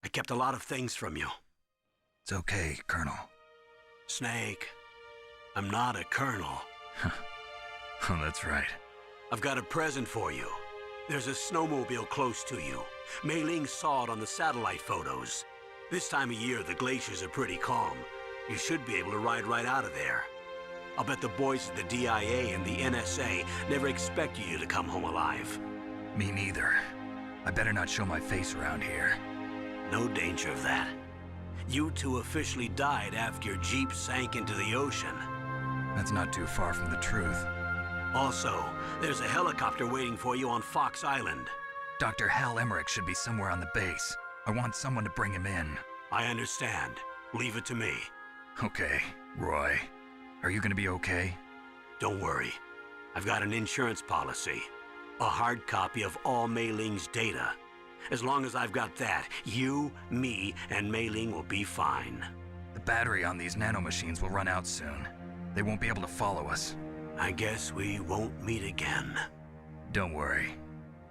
I kept a lot of things from you. It's okay, Colonel. Snake, I'm not a colonel. Oh, that's right. I've got a present for you. There's a snowmobile close to you. Mei Ling saw it on the satellite photos. This time of year, the glaciers are pretty calm. You should be able to ride right out of there. I'll bet the boys at the DIA and the NSA never expect you to come home alive. Me neither. I better not show my face around here. No danger of that. You two officially died after your Jeep sank into the ocean. That's not too far from the truth. Also, there's a helicopter waiting for you on Fox Island. Dr. Hal Emmerich should be somewhere on the base. I want someone to bring him in. I understand. Leave it to me. Okay, Roy. Are you gonna be okay? Don't worry. I've got an insurance policy. A hard copy of all Mei Ling's data. As long as I've got that, you, me, and Mei Ling will be fine. The battery on these nanomachines will run out soon. They won't be able to follow us. I guess we won't meet again. Don't worry.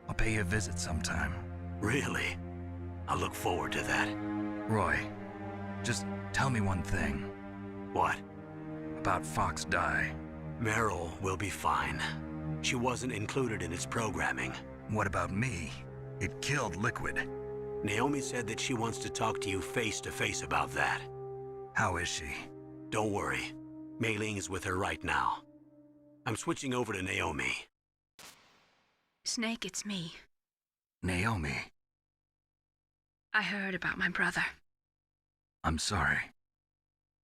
I'll pay you a visit sometime. Really? I look forward to that. Roy, just tell me one thing. What? About Fox Die. Meryl will be fine. She wasn't included in its programming. What about me? It killed Liquid. Naomi said that she wants to talk to you face to face about that. How is she? Don't worry. Mei Ling is with her right now. I'm switching over to Naomi. Snake, it's me. Naomi. I heard about my brother. I'm sorry.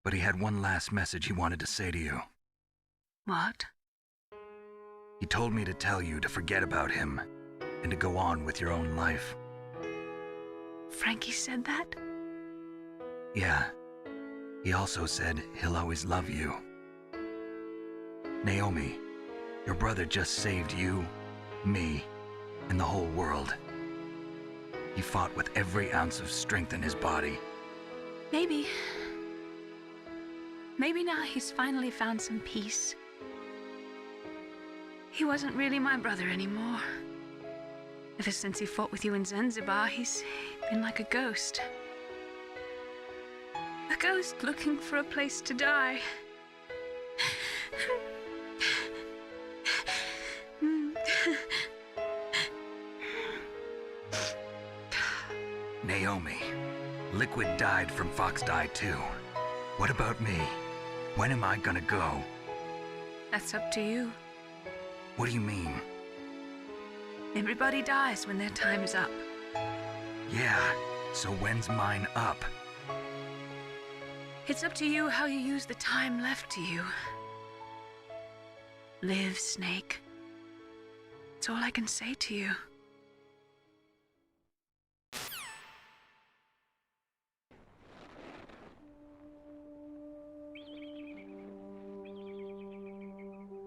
But he had one last message he wanted to say to you. What? He told me to tell you to forget about him and to go on with your own life. Frankie said that? Yeah. He also said he'll always love you. Naomi, your brother just saved you, me, and the whole world. He fought with every ounce of strength in his body. Maybe now he's finally found some peace. He wasn't really my brother anymore. Ever since he fought with you in Zanzibar, he's been like a ghost. A ghost looking for a place to die. Naomi, Liquid died from Fox Die too. What about me? When am I gonna go? That's up to you. What do you mean? Everybody dies when their time's up. Yeah, so when's mine up? It's up to you how you use the time left to you. Live, Snake. That's all I can say to you.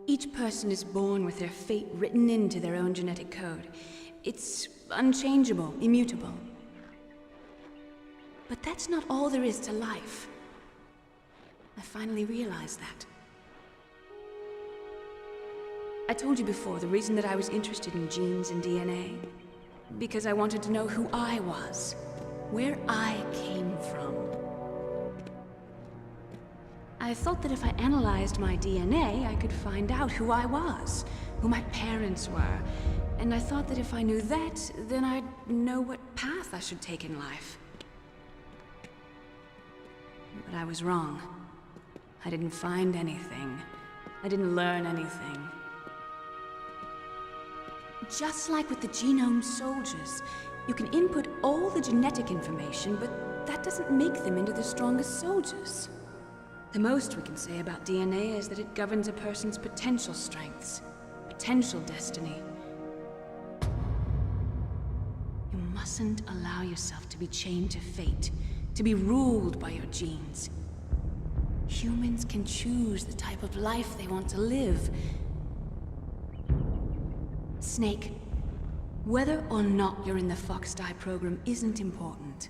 Each person is born with their fate written into their own genetic code. It's unchangeable, immutable. But that's not all there is to life. I finally realized that. I told you before the reason that I was interested in genes and DNA. Because I wanted to know who I was, where I came from. I thought that if I analyzed my DNA, I could find out who I was, who my parents were. And I thought that if I knew that, then I'd know what path I should take in life. But I was wrong. I didn't find anything. I didn't learn anything. Just like with the genome soldiers, you can input all the genetic information, but that doesn't make them into the strongest soldiers. The most we can say about DNA is that it governs a person's potential strengths, potential destiny. You mustn't allow yourself to be chained to fate, to be ruled by your genes. Humans can choose the type of life they want to live. Snake, whether or not you're in the Fox-Die program isn't important.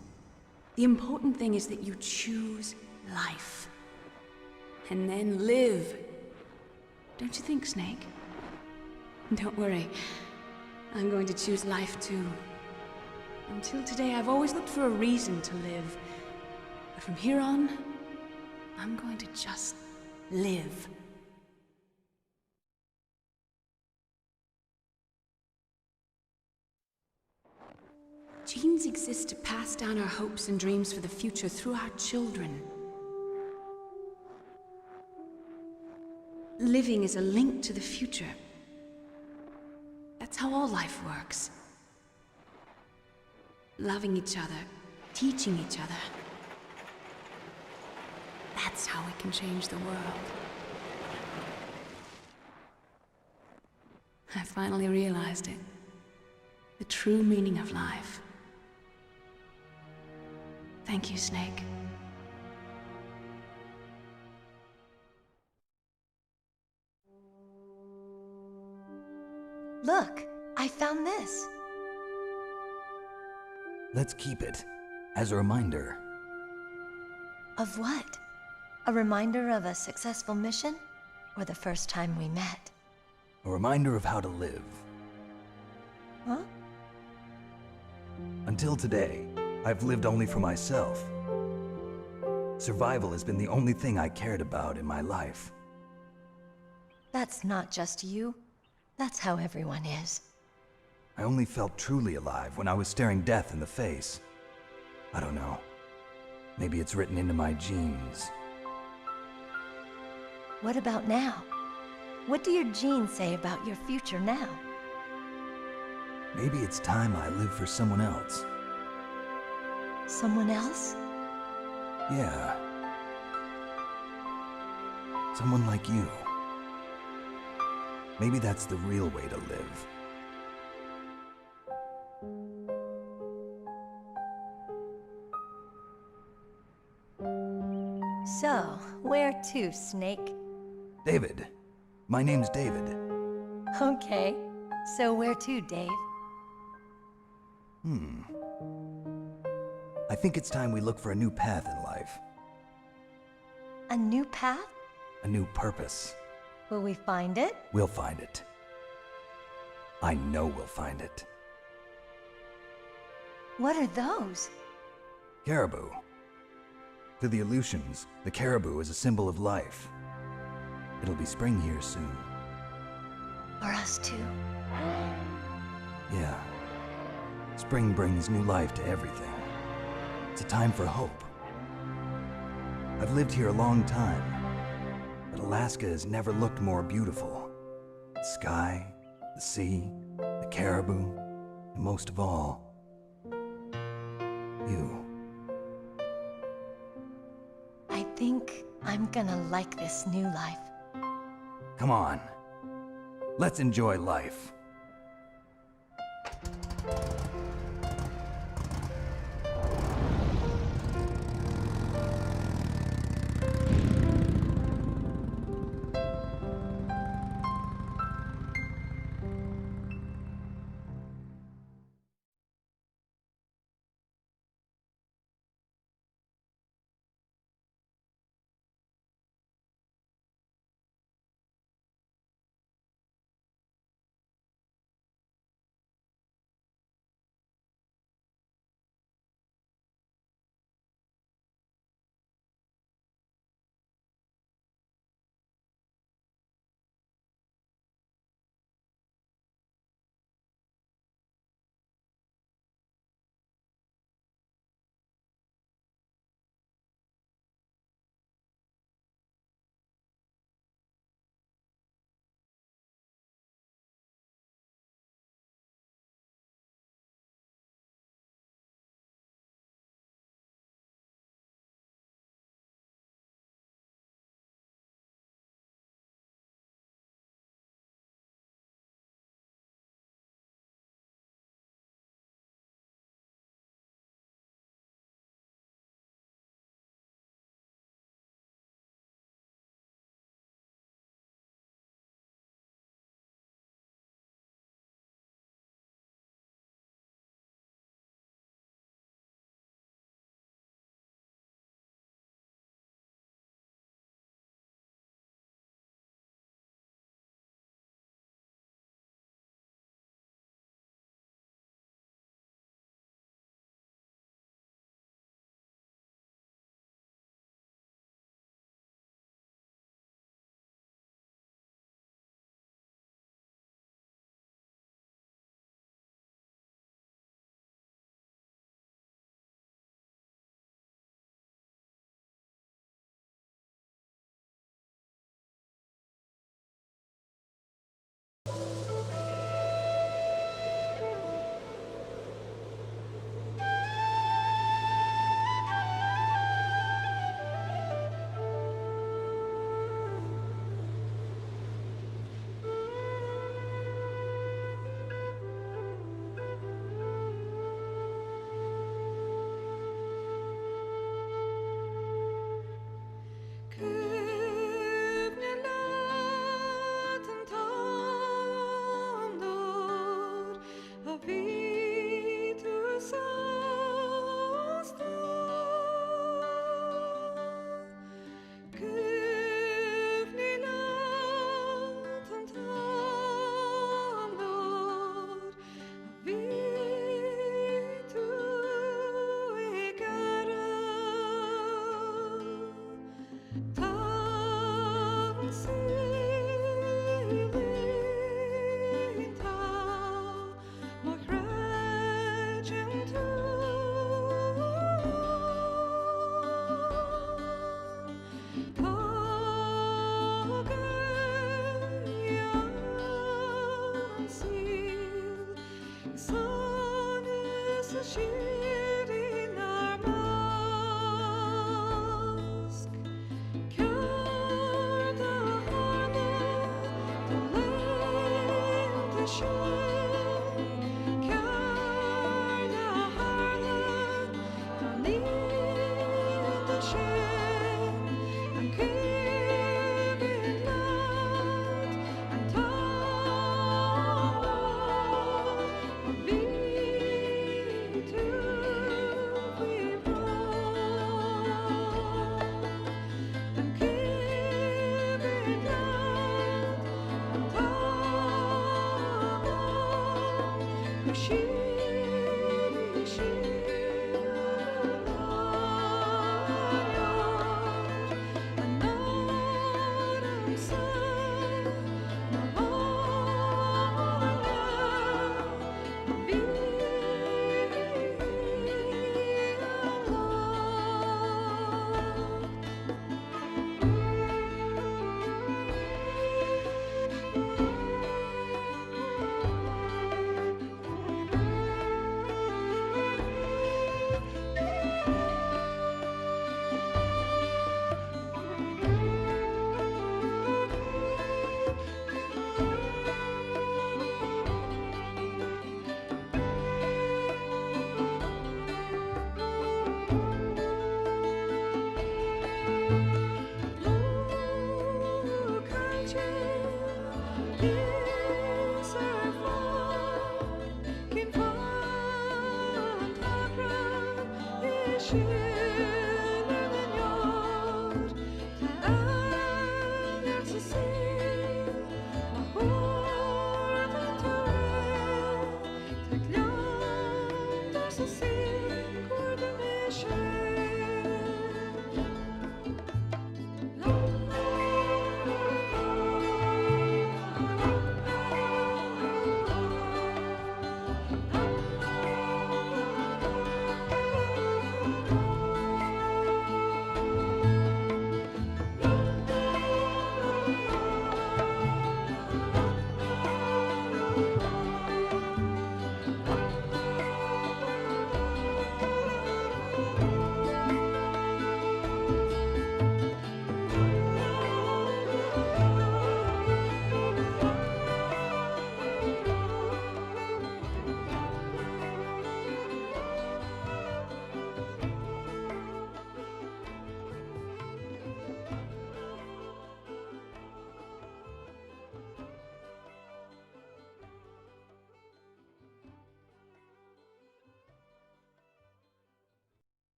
The important thing is that you choose life. And then live. Don't you think, Snake? Don't worry. I'm going to choose life too. Until today, I've always looked for a reason to live. But from here on, I'm going to just live. Genes exist to pass down our hopes and dreams for the future through our children. Living is a link to the future. That's how all life works. Loving each other, teaching each other. That's how we can change the world. I finally realized it. The true meaning of life. Thank you, Snake. Look, I found this. Let's keep it as a reminder. Of what? A reminder of a successful mission? Or the first time we met? A reminder of how to live. Huh? Until today, I've lived only for myself. Survival has been the only thing I cared about in my life. That's not just you. That's how everyone is. I only felt truly alive when I was staring death in the face. I don't know. Maybe it's written into my genes. What about now? What do your genes say about your future now? Maybe it's time I live for someone else. Someone else? Yeah. Someone like you. Maybe that's the real way to live. So, where to, Snake? David. My name's David. Okay. So where to, Dave? I think it's time we look for a new path in life. A new path? A new purpose. Will we find it? We'll find it. I know we'll find it. What are those? Caribou. To the Aleutians, the caribou is a symbol of life. It'll be spring here soon. For us too. Yeah. Spring brings new life to everything. It's a time for hope. I've lived here a long time, but Alaska has never looked more beautiful. The sky, the sea, the caribou, and most of all, you. I think I'm gonna like this new life. Come on. Let's enjoy life.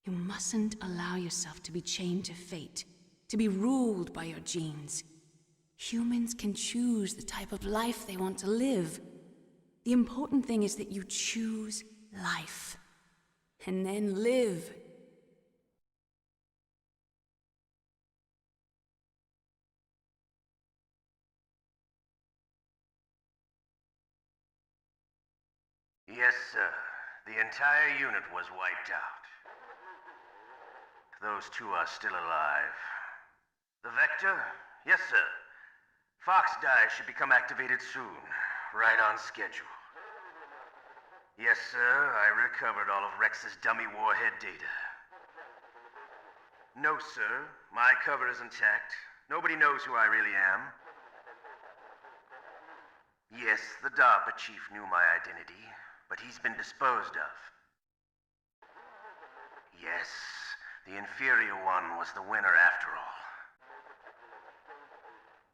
You mustn't allow yourself to be chained to fate, to be ruled by your genes. Humans can choose the type of life they want to live. The important thing is that you choose life, and then live. Yes, sir. The entire unit was wiped out. Those two are still alive. The Vector? Yes, sir. Fox Die should become activated soon. Right on schedule. Yes, sir. I recovered all of Rex's dummy warhead data. No, sir. My cover is intact. Nobody knows who I really am. Yes, the DARPA chief knew my identity, but he's been disposed of. Yes, the inferior one was the winner after all.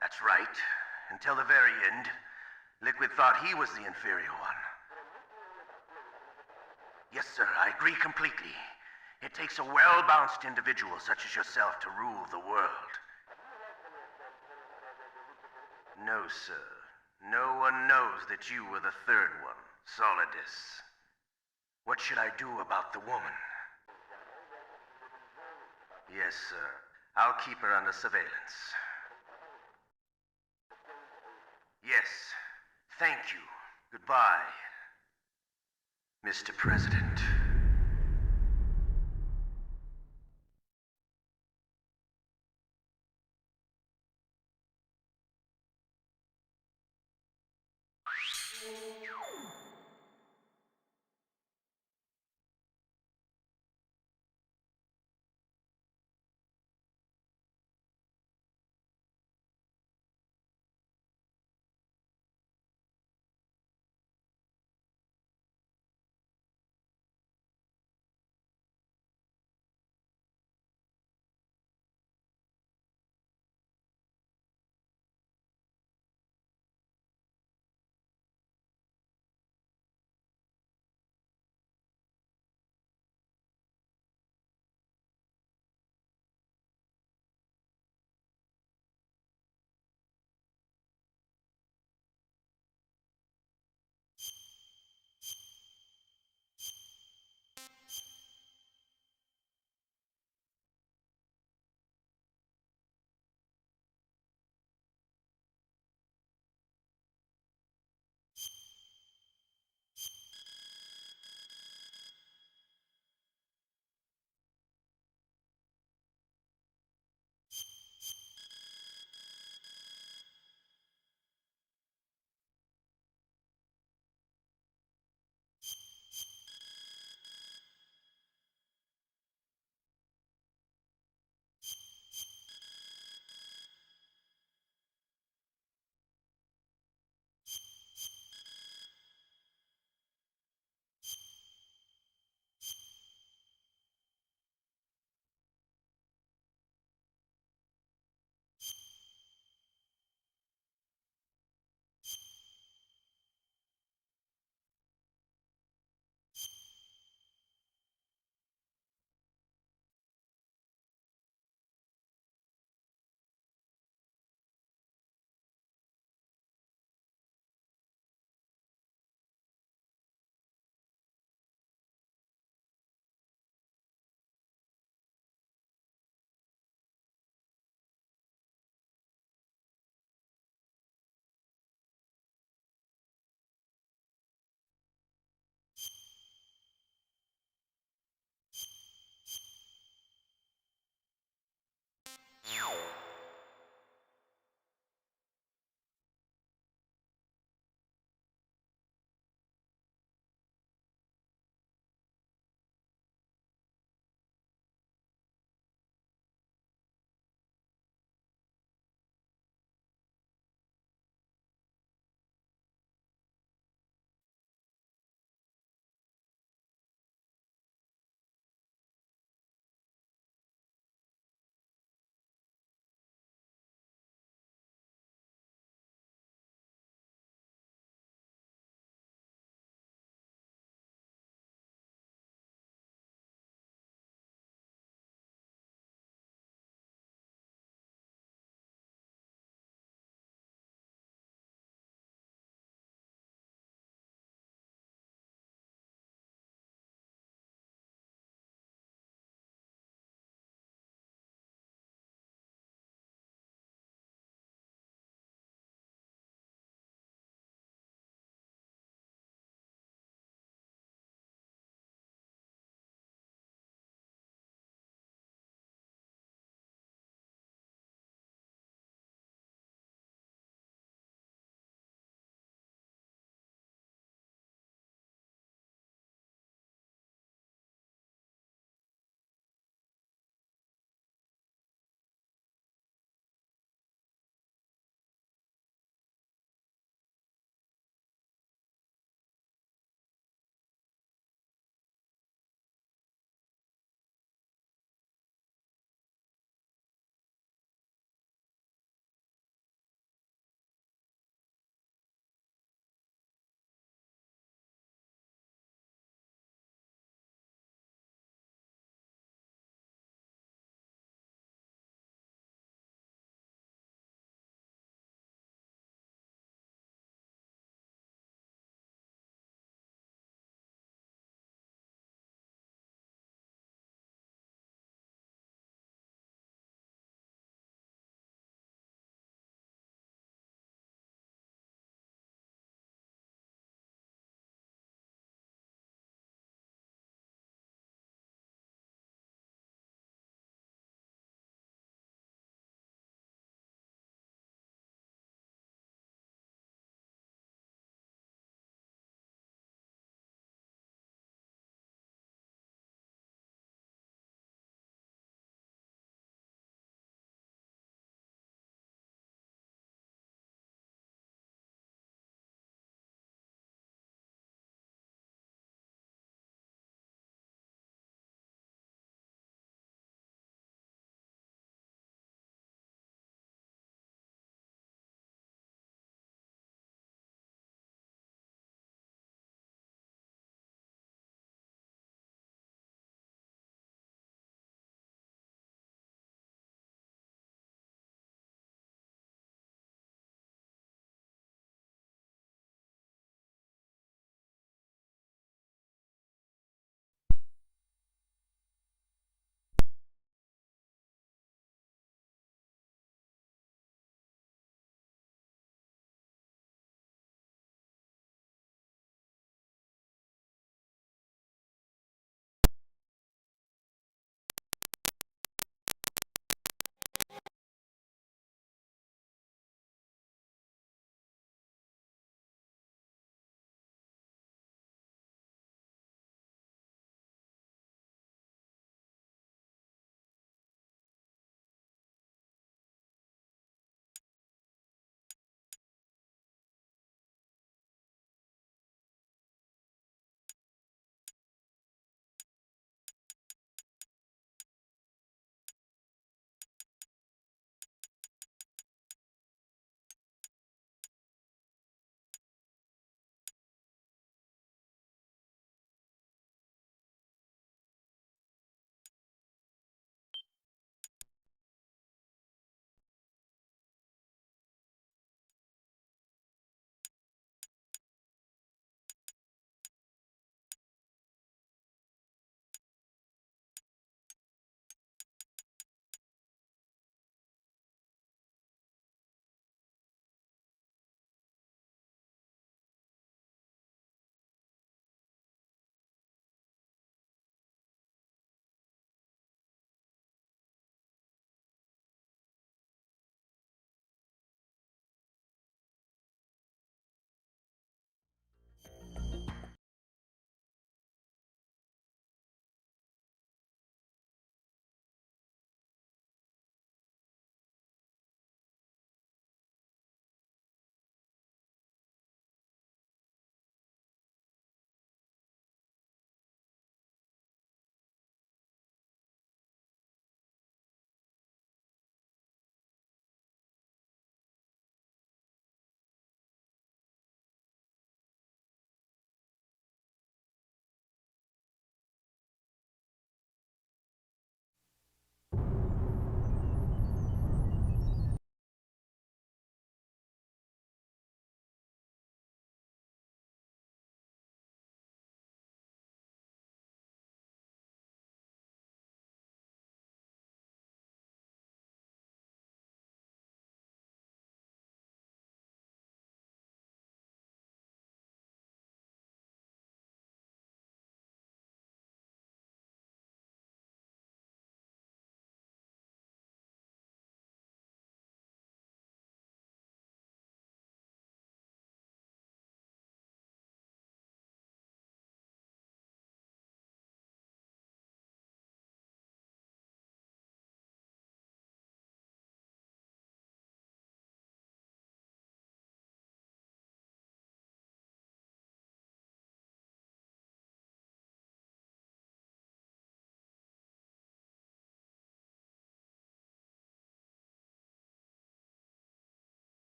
That's right. Until the very end, Liquid thought he was the inferior one. Yes, sir, I agree completely. It takes a well-balanced individual such as yourself to rule the world. No, sir. No one knows that you were the third one, Solidus. What should I do about the woman? Yes, sir. I'll keep her under surveillance. Yes. Thank you. Goodbye, Mr. President.